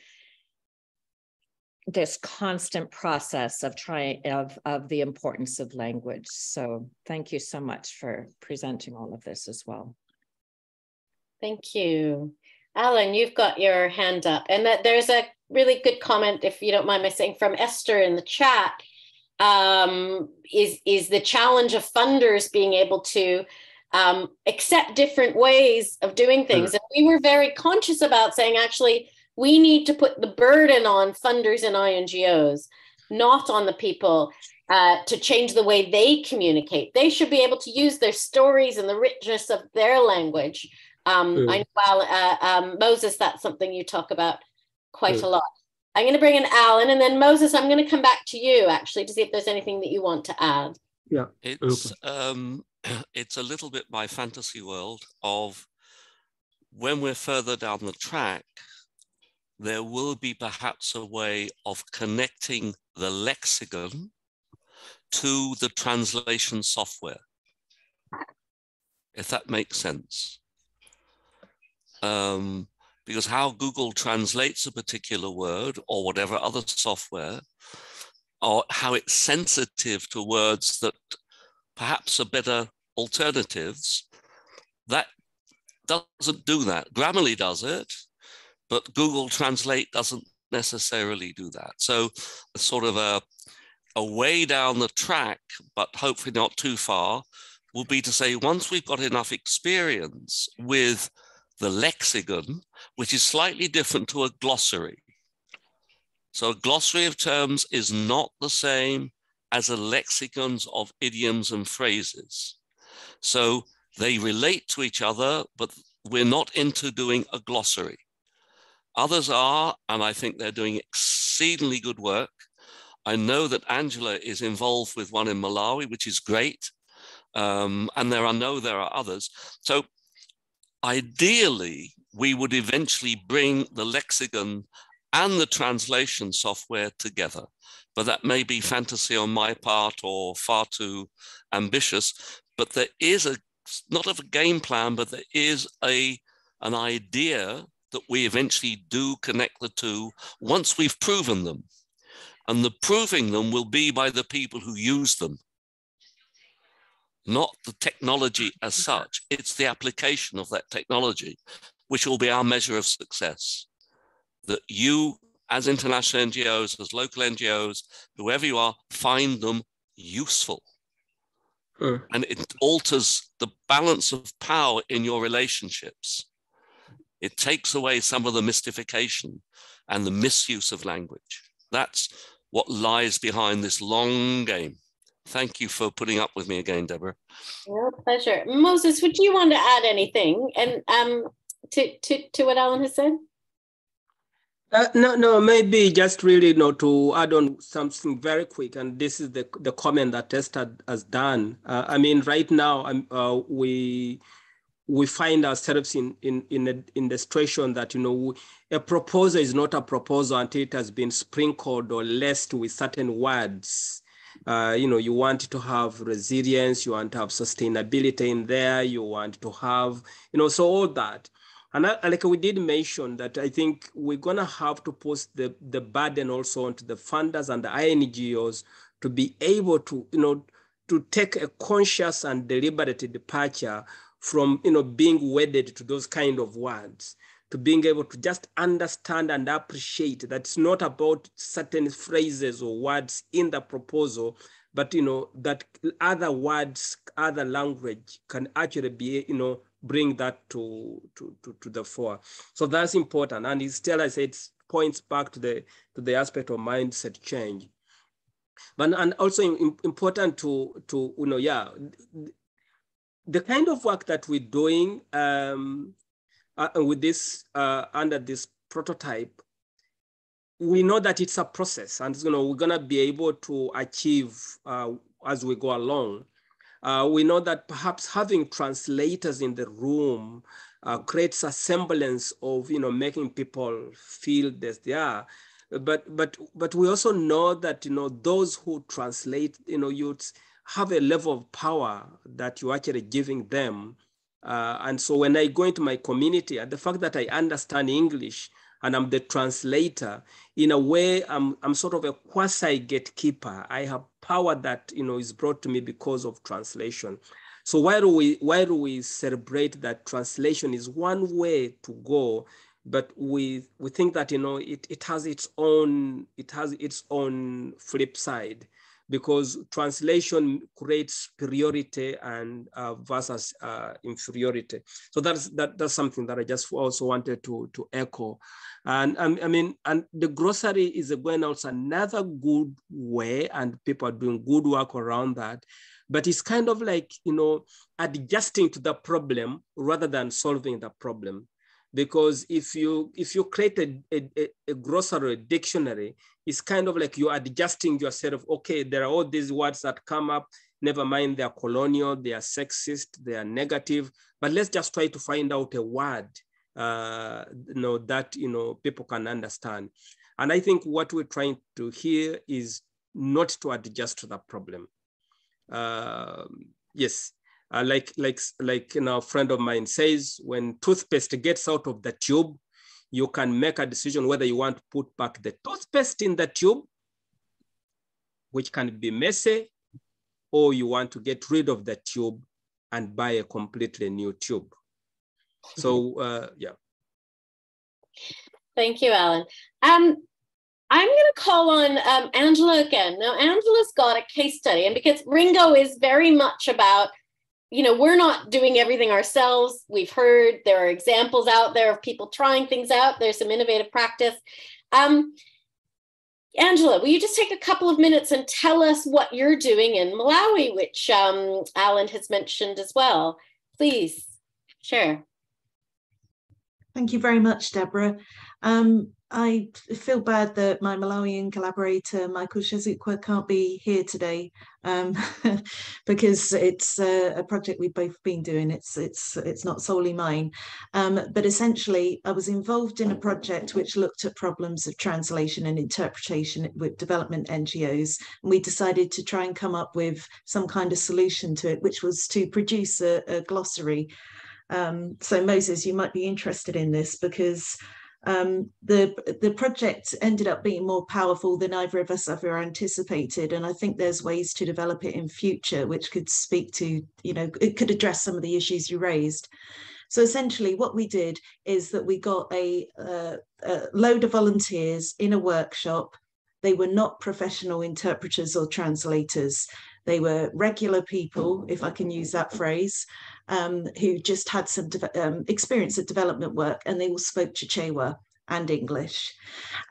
constant process of the importance of language. So thank you so much for presenting all of this as well. Thank you. Alan, you've got your hand up, and that there's a really good comment, if you don't mind me saying, from Esther in the chat, is the challenge of funders being able to accept different ways of doing things. And we were very conscious about saying, actually, we need to put the burden on funders and INGOs, not on the people, to change the way they communicate. They should be able to use their stories and the richness of their language. I know, Moses, that's something you talk about quite a lot. I'm going to bring in Alan, and then Moses, I'm going to come back to you actually to see if there's anything that you want to add. Yeah, it's a little bit my fantasy world of when we're further down the track, there will be perhaps a way of connecting the lexicon to the translation software, if that makes sense. Because how Google translates a particular word or whatever other software, or how it's sensitive to words that perhaps are better alternatives, that doesn't do that. Grammarly does it, but Google Translate doesn't necessarily do that. So sort of a way down the track, but hopefully not too far, will be to say, once we've got enough experience with the lexicon, which is slightly different to a glossary. So a glossary of terms is not the same as a lexicons of idioms and phrases. So they relate to each other, but we're not into doing a glossary. Others are, and I think they're doing exceedingly good work. I know that Angela is involved with one in Malawi, which is great. And there are others. So ideally, we would eventually bring the lexicon and the translation software together. But that may be fantasy on my part or far too ambitious. But there is not of a game plan, but there is an idea that we eventually do connect the two once we've proven them. And the proving them will be by the people who use them, not the technology as such. It's the application of that technology, which will be our measure of success. That you, as international NGOs, as local NGOs, whoever you are, find them useful. And it alters the balance of power in your relationships. It takes away some of the mystification and the misuse of language. That's what lies behind this long game. Thank you for putting up with me again, Deborah. Your pleasure. Moses, would you want to add anything and to what Alan has said? No, maybe just really to add on something very quick, and this is the comment that Esther has done. I mean, right now we find ourselves in the situation that a proposal is not a proposal until it has been sprinkled or laced with certain words. You want to have resilience, you want to have sustainability in there, you want to have, so all that. And like we did mention that I think we're gonna have to post the burden also onto the funders and the INGOs to be able to, to take a conscious and deliberate departure from, being wedded to those kind of words, to being able to just understand and appreciate that it's not about certain phrases or words in the proposal, but, that other words, other language can actually be, bring that to the fore. So that's important. And it's still, I say, it points back to the aspect of mindset change. But and also important to the kind of work that we're doing with this under this prototype, we know that it's a process, and we're gonna be able to achieve as we go along. We know that perhaps having translators in the room creates a semblance of making people feel that they are. But we also know that those who translate you have a level of power that you're actually giving them. And so when I go into my community, the fact that I understand English and I'm the translator, in a way, I'm sort of a quasi gatekeeper. I have power that is brought to me because of translation. So why do we celebrate that translation is one way to go, but we think that it has its own flip side, because translation creates superiority and versus inferiority. So that's something that I just also wanted to echo. And and the grocery is going out another good way, and people are doing good work around that. But it's kind of like, adjusting to the problem rather than solving the problem. Because if you create a grocery dictionary, it's kind of like you're adjusting yourself. Okay, there are all these words that come up. Never mind, they are colonial, they are sexist, they are negative. But let's just try to find out a word that people can understand. And I think what we're trying to hear is not to adjust to the problem. Yes. Like a friend of mine says, when toothpaste gets out of the tube, you can make a decision whether you want to put back the toothpaste in the tube, which can be messy, or you want to get rid of the tube and buy a completely new tube. So, yeah. Thank you, Alan. I'm going to call on Angela again. Now, Angela's got a case study, and because Ringo is very much about, we're not doing everything ourselves. We've heard there are examples out there of people trying things out. There's some innovative practice. Angela, will you just take a couple of minutes and tell us what you're doing in Malawi, which Alan has mentioned as well? Please share. Thank you very much, Deborah. I feel bad that my Malawian collaborator, Michael Shezukwa, can't be here today because it's a project we've both been doing. It's not solely mine. But essentially, I was involved in a project which looked at problems of translation and interpretation with development NGOs. And we decided to try and come up with some kind of solution to it, which was to produce a glossary. So Moses, you might be interested in this because the project ended up being more powerful than either of us ever anticipated, and I think there's ways to develop it in future which could speak to, it could address some of the issues you raised. So essentially what we did is that we got a load of volunteers in a workshop. They were not professional interpreters or translators. They were regular people, if I can use that phrase, who just had some experience of development work, and they all spoke Chichewa and English.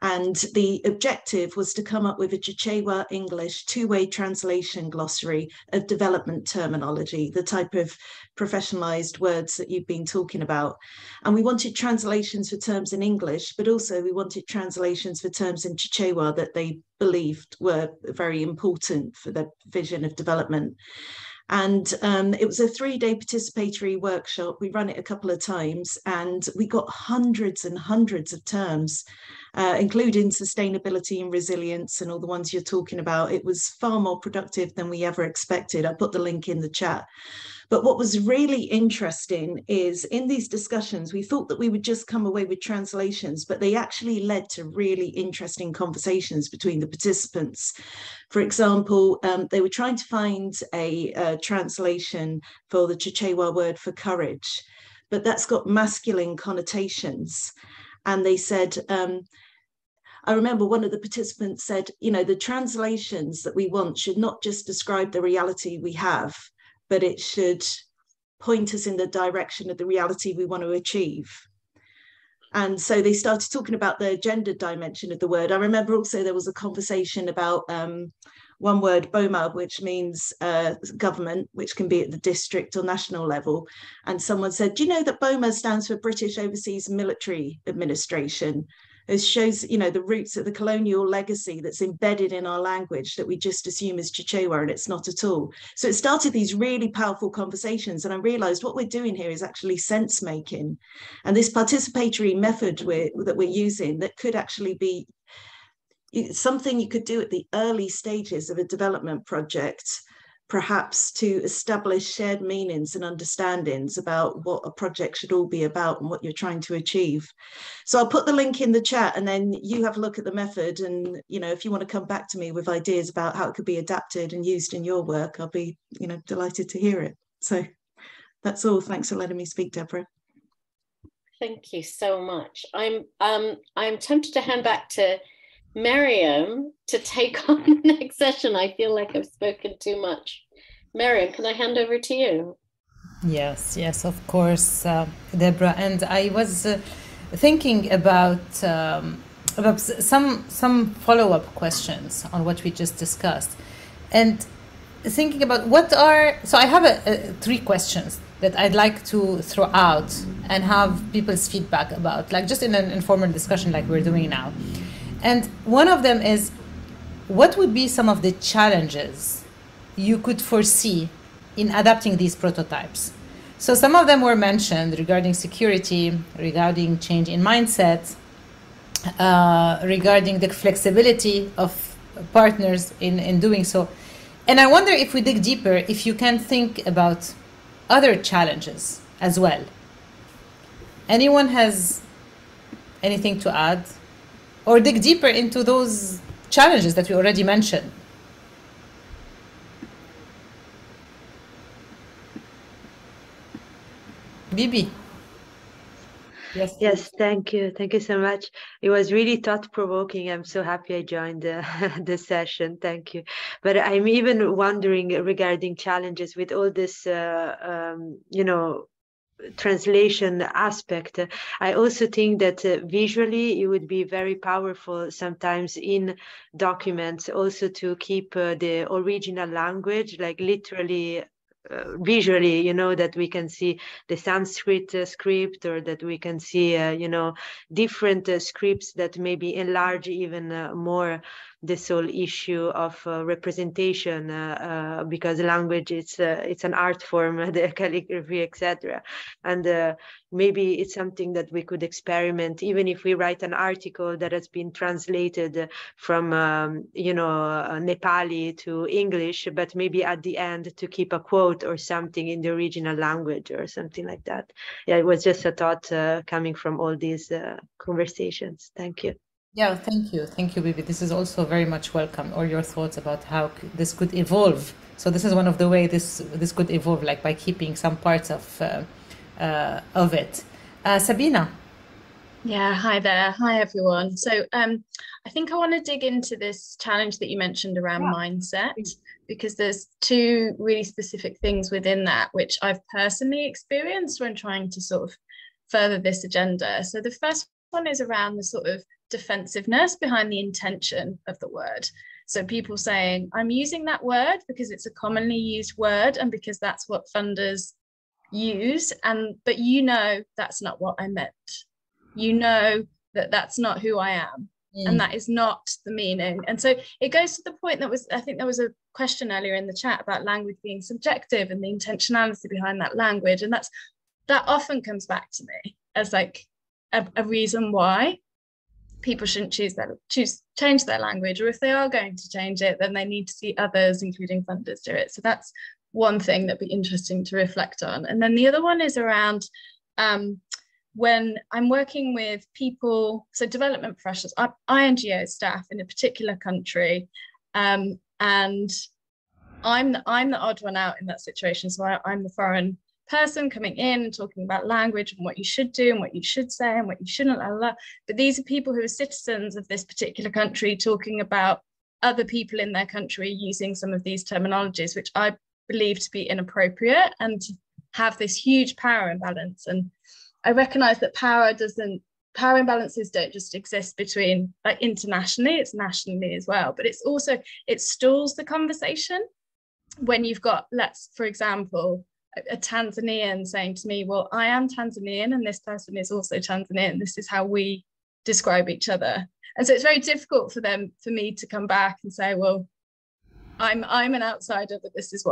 And the objective was to come up with a Chichewa English two-way translation glossary of development terminology, the type of professionalized words that you've been talking about. And we wanted translations for terms in English, but also we wanted translations for terms in Chichewa that they believed were very important for the vision of development. And it was a 3-day participatory workshop. We ran it a couple of times and we got hundreds and hundreds of terms, including sustainability and resilience and all the ones you're talking about. It was far more productive than we ever expected. I put the link in the chat. But what was really interesting is in these discussions, we thought that we would just come away with translations, but they actually led to really interesting conversations between the participants. For example, they were trying to find a translation for the Chichewa word for courage, but that's got masculine connotations. And they said, I remember one of the participants said, you know, the translations that we want should not just describe the reality we have, but it should point us in the direction of the reality we want to achieve. And so they started talking about the gender dimension of the word. I remember also there was a conversation about one word, BOMA, which means government, which can be at the district or national level. And someone said, do you know that BOMA stands for British Overseas Military Administration? It shows, you know, the roots of the colonial legacy that's embedded in our language that we just assume is Chichewa, and it's not at all. So it started these really powerful conversations, and I realized what we're doing here is actually sense making. And this participatory method that we're using that could actually be something you could do at the early stages of a development project, perhaps to establish shared meanings and understandings about what a project should all be about and what you're trying to achieve. So I'll put the link in the chat and then you have a look at the method. And, you know, if you want to come back to me with ideas about how it could be adapted and used in your work, I'll be, you know, delighted to hear it. So that's all. Thanks for letting me speak, Deborah. Thank you so much. I'm tempted to hand back to Miriam to take on the next session. I feel like I've spoken too much. Miriam, can I hand over to you? Yes, of course, Deborah. And I was thinking about some follow-up questions on what we just discussed, and thinking about what are. So I have 3 questions that I'd like to throw out and have people's feedback about, like just in an informal discussion like we're doing now. And one of them is, what would be some of the challenges you could foresee in adapting these prototypes? So some of them were mentioned regarding security, regarding change in mindset, regarding the flexibility of partners in doing so. And I wonder if we dig deeper, if you can think about other challenges as well. Anyone has anything to add? Or dig deeper into those challenges that we already mentioned? Bibi. Yes, thank you. Thank you so much. It was really thought-provoking. I'm so happy I joined the session. Thank you. But I'm even wondering regarding challenges with all this, you know, translation aspect. I also think that visually it would be very powerful sometimes in documents also to keep the original language, like literally visually, you know, that we can see the Sanskrit script, or that we can see, you know, different scripts that maybe enlarge even more this whole issue of representation, because language it's an art form, the calligraphy, etc. And maybe it's something that we could experiment, even if we write an article that has been translated from you know, Nepali to English, but maybe at the end to keep a quote or something in the original language or something like that. Yeah, it was just a thought coming from all these conversations. Thank you. Yeah, thank you, Bibi. This is also very much welcome. All your thoughts about how this could evolve. So this is one of the ways this could evolve, like by keeping some parts of it. Sabina. Yeah, hi there. Hi, everyone. So I think I want to dig into this challenge that you mentioned around mindset, because there's 2 really specific things within that, which I've personally experienced when trying to sort of further this agenda. So the first one is around the sort of defensiveness behind the intention of the word. So people saying, I'm using that word because it's a commonly used word and because that's what funders use, but you know that's not what I meant. You know that that's not who I am. and that is not the meaning. And so it goes to the point that I think there was a question earlier in the chat about language being subjective and the intentionality behind that language. And that often comes back to me as like a reason why people shouldn't change their language, or if they are going to change it, then they need to see others, including funders, do it. So that's one thing that'd be interesting to reflect on. And then the other one is around when I'm working with people, so development professionals, INGO staff in a particular country, and I'm the odd one out in that situation. So I'm the foreign person coming in and talking about language and what you should do and what you should say and what you shouldn't. But these are people who are citizens of this particular country talking about other people in their country using some of these terminologies, which I believe to be inappropriate and to have this huge power imbalance. And I recognize that power imbalances don't just exist between, like, internationally, it's nationally as well, but it's also, it stalls the conversation when you've got, for example, a Tanzanian saying to me, well, I am Tanzanian and this person is also Tanzanian. This is how we describe each other. And so it's very difficult for me to come back and say, well, I'm an outsider, but this is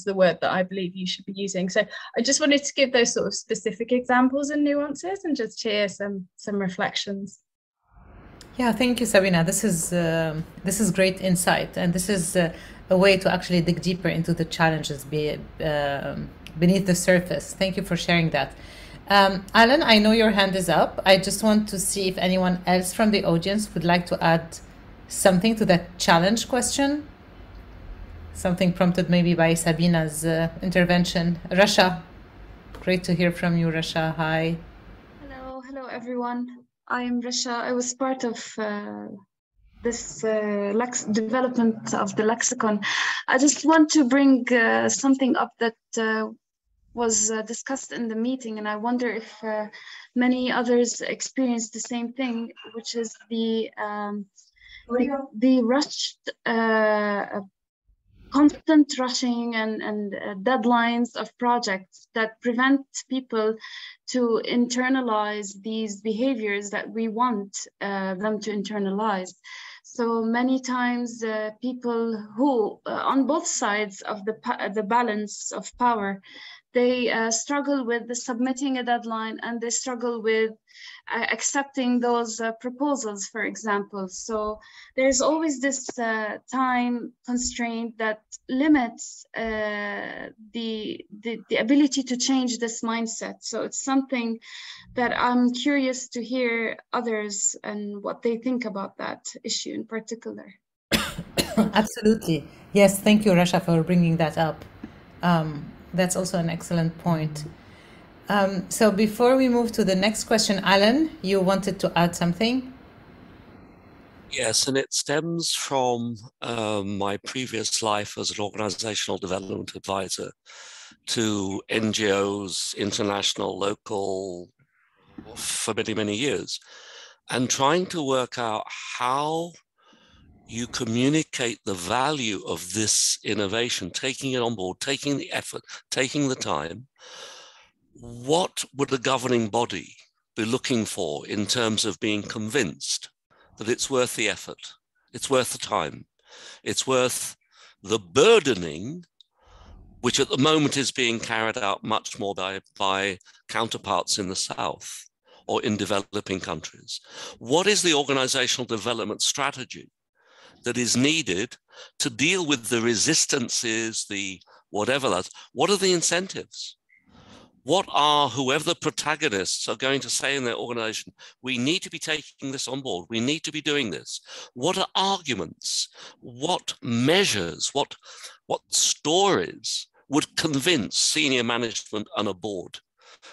the word that I believe you should be using. So I just wanted to give those sort of specific examples and nuances and just hear some reflections. Yeah, thank you, Sabina. This is great insight, and this is a way to actually dig deeper into the challenges beneath the surface. Thank you for sharing that. Alan, I know your hand is up. I just want to see if anyone else from the audience would like to add something to that challenge question. Something prompted maybe by Sabina's intervention. Rasha, great to hear from you, Rasha. Hi. Hello everyone. I am Rasha. I was part of this development of the lexicon. I just want to bring something up that was discussed in the meeting, and I wonder if many others experienced the same thing, which is the rushed constant rushing and deadlines of projects that prevent people to internalize these behaviors that we want them to internalize. So many times people who, on both sides of the balance of power, they struggle with submitting a deadline, and they struggle with accepting those proposals, for example. So there's always this time constraint that limits the ability to change this mindset. So it's something that I'm curious to hear others and what they think about that issue in particular. Absolutely. Yes, thank you, Rasha, for bringing that up. That's also an excellent point. So before we move to the next question, Alan, you wanted to add something? Yes, and it stems from my previous life as an organizational development advisor to NGOs, international, local, for many, many years, and trying to work out how you communicate the value of this innovation, taking it on board, taking the effort, taking the time. What would the governing body be looking for in terms of being convinced that it's worth the effort, it's worth the time, it's worth the burdening, which at the moment is being carried out much more by counterparts in the South or in developing countries? What is the organizational development strategy that is needed to deal with the resistances, the whatever that? What are the incentives? What are, whoever the protagonists are going to say in their organization, we need to be taking this on board, we need to be doing this? What are arguments? What measures, what stories would convince senior management and a board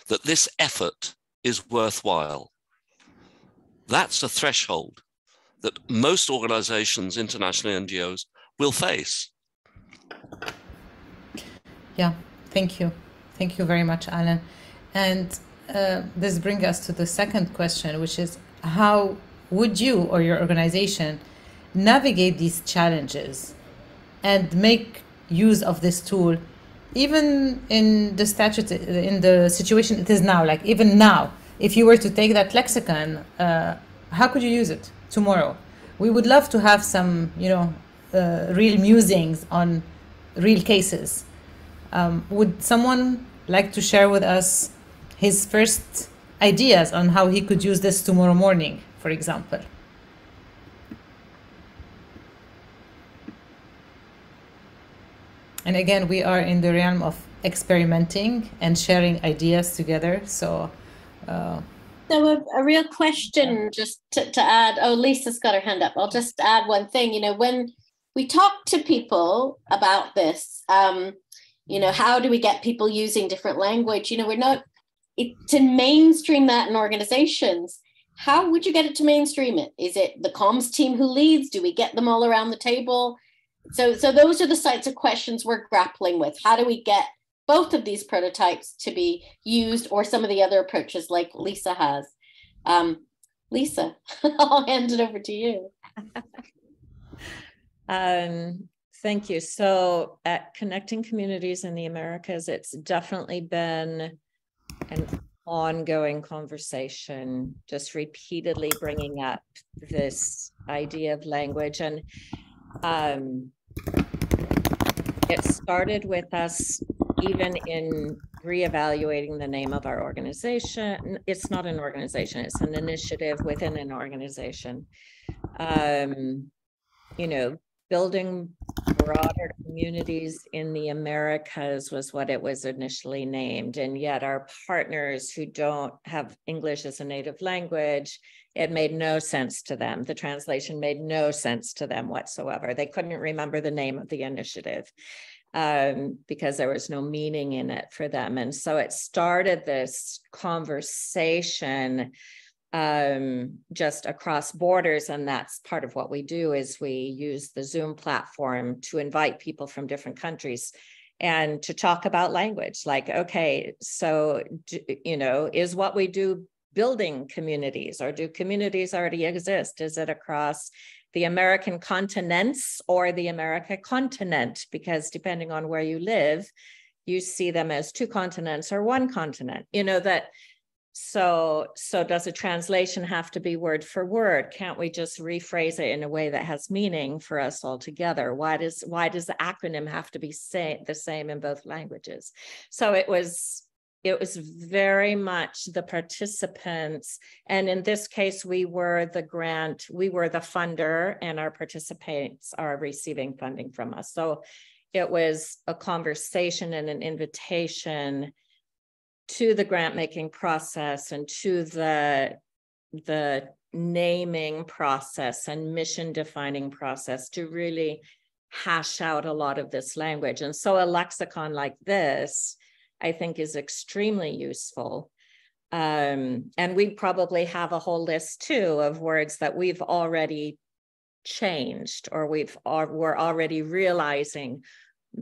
that this effort is worthwhile? That's a threshold that most organizations, international NGOs, will face. Yeah, thank you. Thank you very much, Alan. And this brings us to the second question, which is, how would you or your organization navigate these challenges and make use of this tool, even in the situation it is now? Like, even now, if you were to take that lexicon how could you use it tomorrow? We would love to have some, real musings on real cases. Would someone like to share with us his first ideas on how he could use this tomorrow morning, for example? And again, we are in the realm of experimenting and sharing ideas together. So a real question, just to add, oh, Lisa's got her hand up. I'll just add one thing. When we talk to people about this, how do we get people using different language? We're not, to mainstream that in organizations. How would you get it to mainstream it? Is it the comms team who leads? Do we get them all around the table? So those are the types of questions we're grappling with. How do we get both of these prototypes to be used, or some of the other approaches like Lisa has? Lisa, I'll hand it over to you. Thank you. So at Connecting Communities in the Americas, it's definitely been an ongoing conversation, just repeatedly bringing up this idea of language. And it started with us even in reevaluating the name of our organization. It's not an organization, it's an initiative within an organization. Building broader communities in the Americas was what it was initially named. And yet our partners who don't have English as a native language, it made no sense to them. The translation made no sense to them whatsoever. They couldn't remember the name of the initiative because there was no meaning in it for them. And so it started this conversation just across borders. And that's part of what we do, is we use the Zoom platform to invite people from different countries and to talk about language. Like, okay, so, is what we do building communities, or do communities already exist? Is it across the American continents or the America continent? Because depending on where you live, you see them as two continents or one continent, So does a translation have to be word for word? Can't we just rephrase it in a way that has meaning for us all together? Why does the acronym have to be the same in both languages? So it was very much the participants. And in this case, we were the funder, and our participants are receiving funding from us. So it was a conversation and an invitation to the grant making process and to the naming process and mission defining process to really hash out a lot of this language. And so a lexicon like this, I think, is extremely useful. And we probably have a whole list too of words that we've already changed, or we're already realizing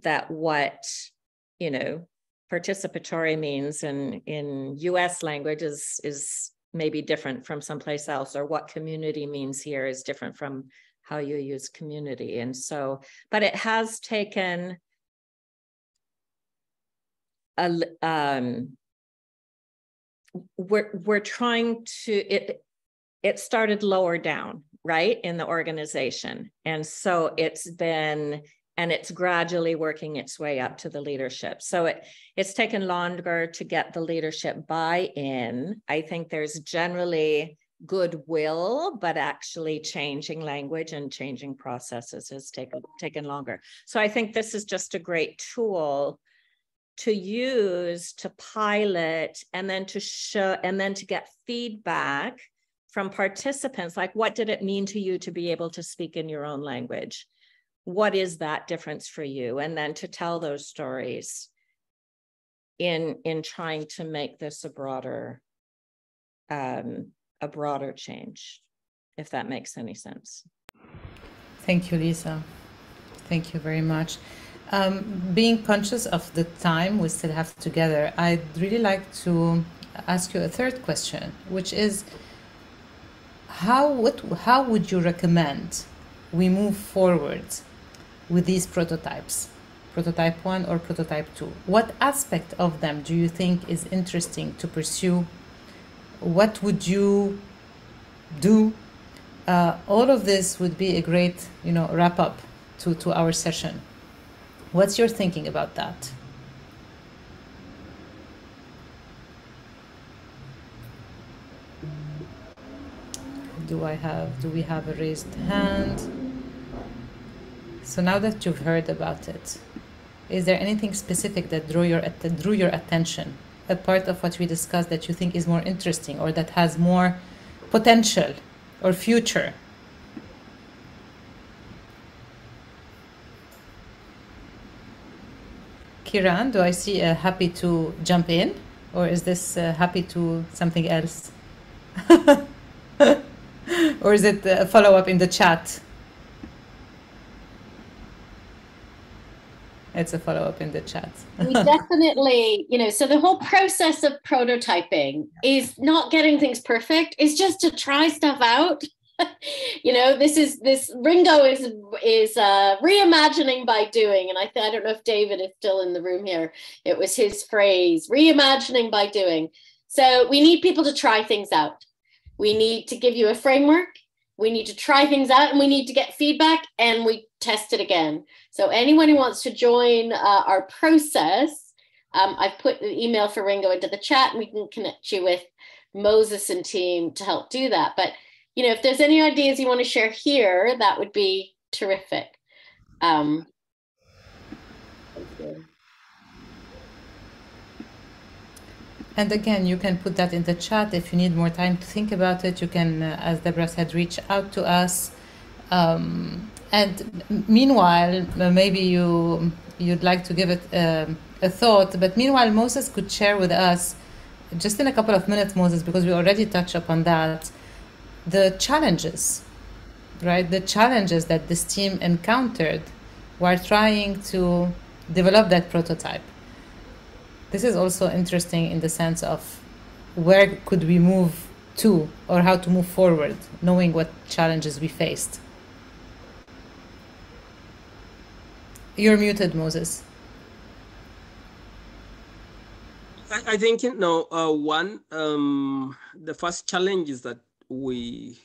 that what, participatory means in US language is maybe different from someplace else, or what community means here is different from how you use community. And so, but it has taken we're trying to, it started lower down, right, in the organization. And so it's gradually working its way up to the leadership. So it's taken longer to get the leadership buy-in. I think there's generally goodwill, but actually changing language and changing processes has taken longer. So I think this is just a great tool to use, to pilot, and then to show, and then to get feedback from participants, like, what did it mean to you to be able to speak in your own language? What is that difference for you? And then to tell those stories in trying to make this a broader change, if that makes any sense. Thank you, Lisa. Thank you very much. Being conscious of the time we still have together, I'd really like to ask you a third question, which is, how would you recommend we move forward with these prototypes, prototype 1 or prototype 2? What aspect of them do you think is interesting to pursue? What would you do. All of this would be a great, wrap up to our session. What's your thinking about that? Do we have a raised hand? So now that you've heard about it, is there anything specific that drew your attention? A part of what we discussed that you think is more interesting or that has more potential or future? Kiran, do I see happy to jump in, or is this happy to something else? Or is it a follow-up in the chat? It's a follow-up in the chat. We definitely, so the whole process of prototyping is not getting things perfect. It's just to try stuff out. This RINGO is reimagining by doing. And I don't know if David is still in the room here. It was his phrase, reimagining by doing. So we need people to try things out. We need to give you a framework. We need to try things out, and we need to get feedback, and we test it again. So anyone who wants to join our process, I've put the email for RINGO into the chat, and we can connect you with Moses and team to help do that. But if there's any ideas you want to share here, that would be terrific. Thank you. And again, you can put that in the chat. If you need more time to think about it, you can, as Deborah said, reach out to us. And meanwhile, maybe you'd like to give it a thought. But meanwhile, Moses could share with us, just in a couple of minutes, Moses, because we already touched upon that, the challenges, right? The challenges that this team encountered while trying to develop that prototype. This is also interesting in the sense of where could we move to, or how to move forward, knowing what challenges we faced. You're muted, Moses. I think, one, the first challenge is that we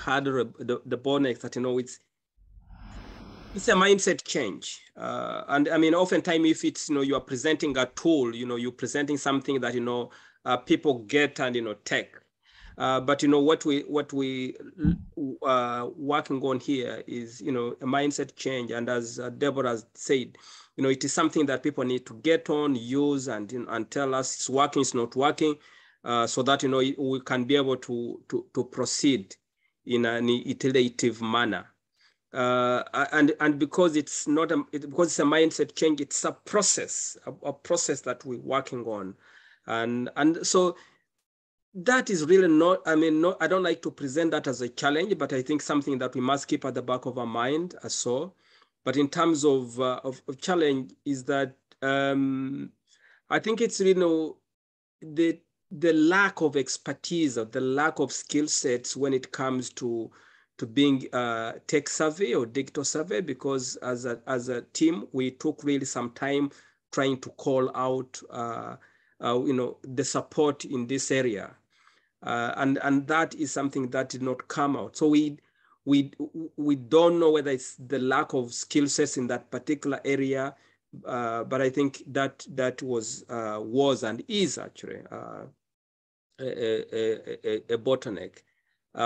had the bottleneck that, it's a mindset change. And I mean, oftentimes if it's, you are presenting a tool, you're presenting something that, people get and, take. But, what we working on here is, a mindset change. And as Deborah said, it is something that people need to get on, use, and tell us it's working, it's not working, so that, we can be able to proceed in an iterative manner. And because it's not because it's a mindset change, it's a process that we're working on, and so that is really not. I mean, I don't like to present that as a challenge, but I think something that we must keep at the back of our mind as so. But in terms of challenge, is that I think it's the lack of expertise or the lack of skill sets when it comes to being tech savvy or digital savvy, because as a team, we took really some time trying to call out, the support in this area. And that is something that did not come out. So we don't know whether it's the lack of skill sets in that particular area, but I think that was and is actually a bottleneck.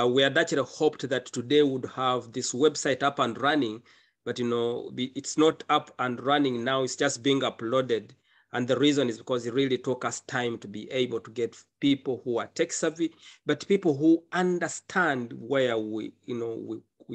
We had actually hoped that today would have this website up and running, but it's not up and running now. It's just being uploaded, and the reason is because it really took us time to be able to get people who are tech savvy, but people who understand where we're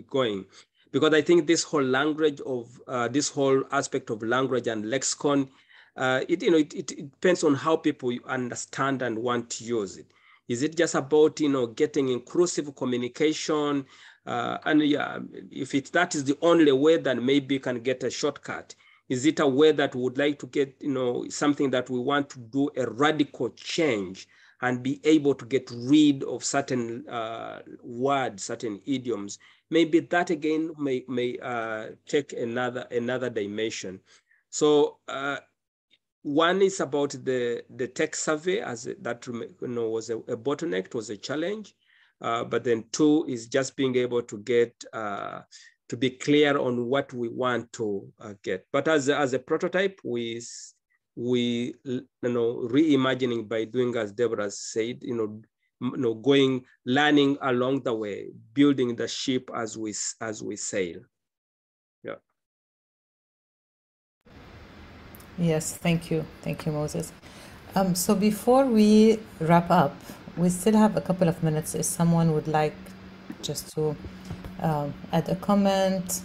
going. Because I think this whole language of this whole aspect of language and lexicon, it depends on how people understand and want to use it. Is it just about, getting inclusive communication? And yeah, if that is the only way, then maybe you can get a shortcut. Is it a way that we would like to get, something that we want to do a radical change and be able to get rid of certain words, certain idioms? Maybe that again may take another dimension. So one is about the tech survey, as that was a bottleneck, was a challenge. But then 2 is just being able to get, to be clear on what we want to get. But as a prototype, we reimagining by doing as Deborah said, learning along the way, building the ship as we sail. Yeah. Yes, thank you, Moses. So before we wrap up, we still have a couple of minutes. If someone would like just to add a comment,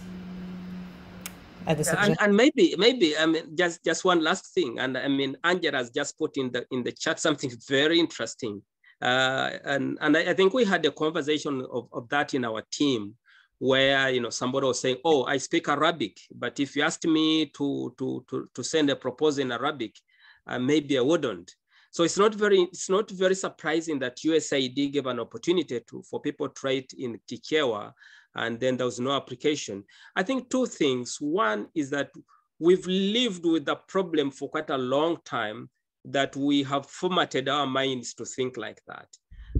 add a suggestion. And maybe I mean just one last thing. And I mean Angela has just put in the chat something very interesting. And I think we had a conversation of that in our team, where somebody was saying, "Oh, I speak Arabic, but if you asked me to send a proposal in Arabic, maybe I wouldn't." So it's not very surprising that USAID gave an opportunity for people to write in Kichewa, and then there was no application. I think 2 things. One is that we've lived with the problem for quite a long time, that we have formatted our minds to think like that.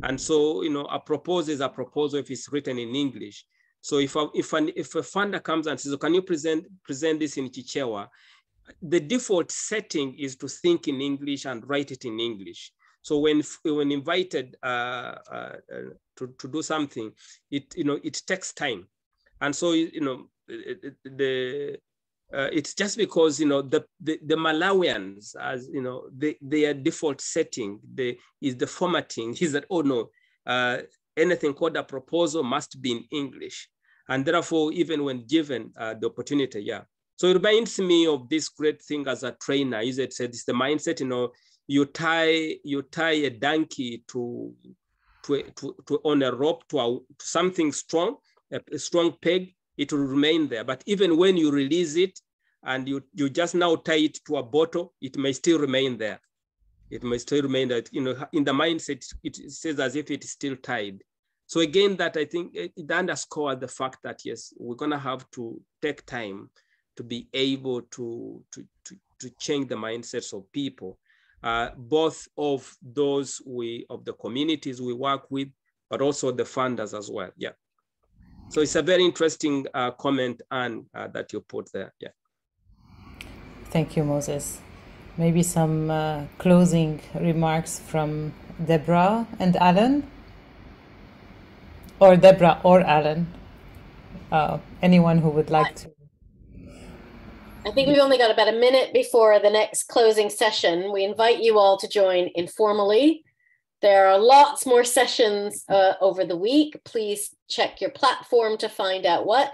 And so, a proposal is a proposal if it's written in English. So if a funder comes and says, "Can you present this in Kichewa?" the default setting is to think in English and write it in English. So when invited to do something, it takes time. And so, it's just because, the Malawians, as their default setting, is the formatting is that, oh no, anything called a proposal must be in English. And therefore, even when given the opportunity, yeah. So it reminds me of this great thing as a trainer. You said it's the mindset, you tie a donkey to on a rope to something strong, a strong peg, it will remain there. But even when you release it and you just now tie it to a bottle, it may still remain there. It may still remain that, in the mindset, it says as if it is still tied. So again, that I think it underscores the fact that, yes, we're gonna have to take time to be able to change the mindsets of people, both of those of the communities we work with, but also the funders as well. Yeah. So it's a very interesting comment, Anne, that you put there. Yeah. Thank you, Moses. Maybe some closing remarks from Deborah and Alan, or Deborah or Alan. Anyone who would like to. I think we've only got about a minute before the next closing session. We invite you all to join informally. There are lots more sessions over the week. Please check your platform to find out what.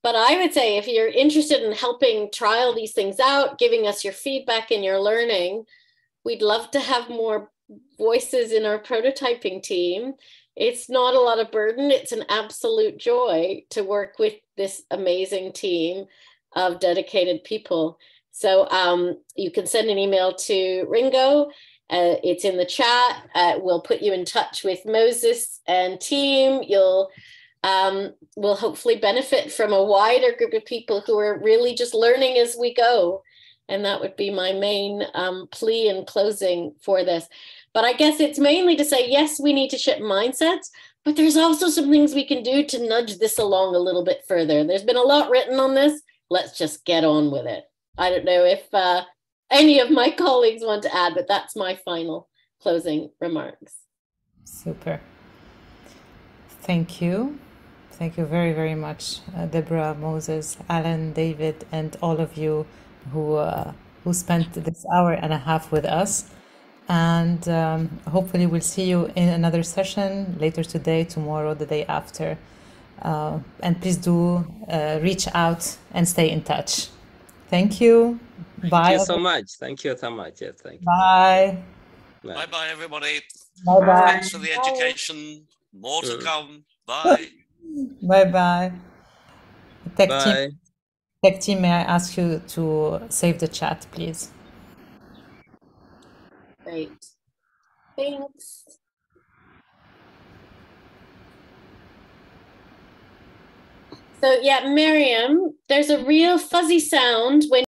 But I would say if you're interested in helping trial these things out, giving us your feedback and your learning, we'd love to have more voices in our prototyping team. It's not a lot of burden. It's an absolute joy to work with this amazing team of dedicated people. So you can send an email to Ringo. It's in the chat. We'll put you in touch with Moses and team. You'll will hopefully benefit from a wider group of people who are really just learning as we go. And that would be my main plea in closing for this. But I guess it's mainly to say, yes, we need to shift mindsets, but there's also some things we can do to nudge this along a little bit further. There's been a lot written on this. Let's just get on with it. I don't know if any of my colleagues want to add, but that's my final closing remarks. Super. Thank you. Thank you very, very much, Deborah, Moses, Alan, David, and all of you who spent this hour and a half with us. And hopefully we'll see you in another session later today, tomorrow, the day after. And please do reach out and stay in touch. Thank you. Bye. Thank you so much. Thank you so much. Yes, thank you. Bye. Bye-bye, everybody. Bye-bye. Thanks for the education. More to come. Bye. Bye-bye. Bye. Tech team, may I ask you to save the chat, please? Great. Thanks. So yeah, Miriam, there's a real fuzzy sound when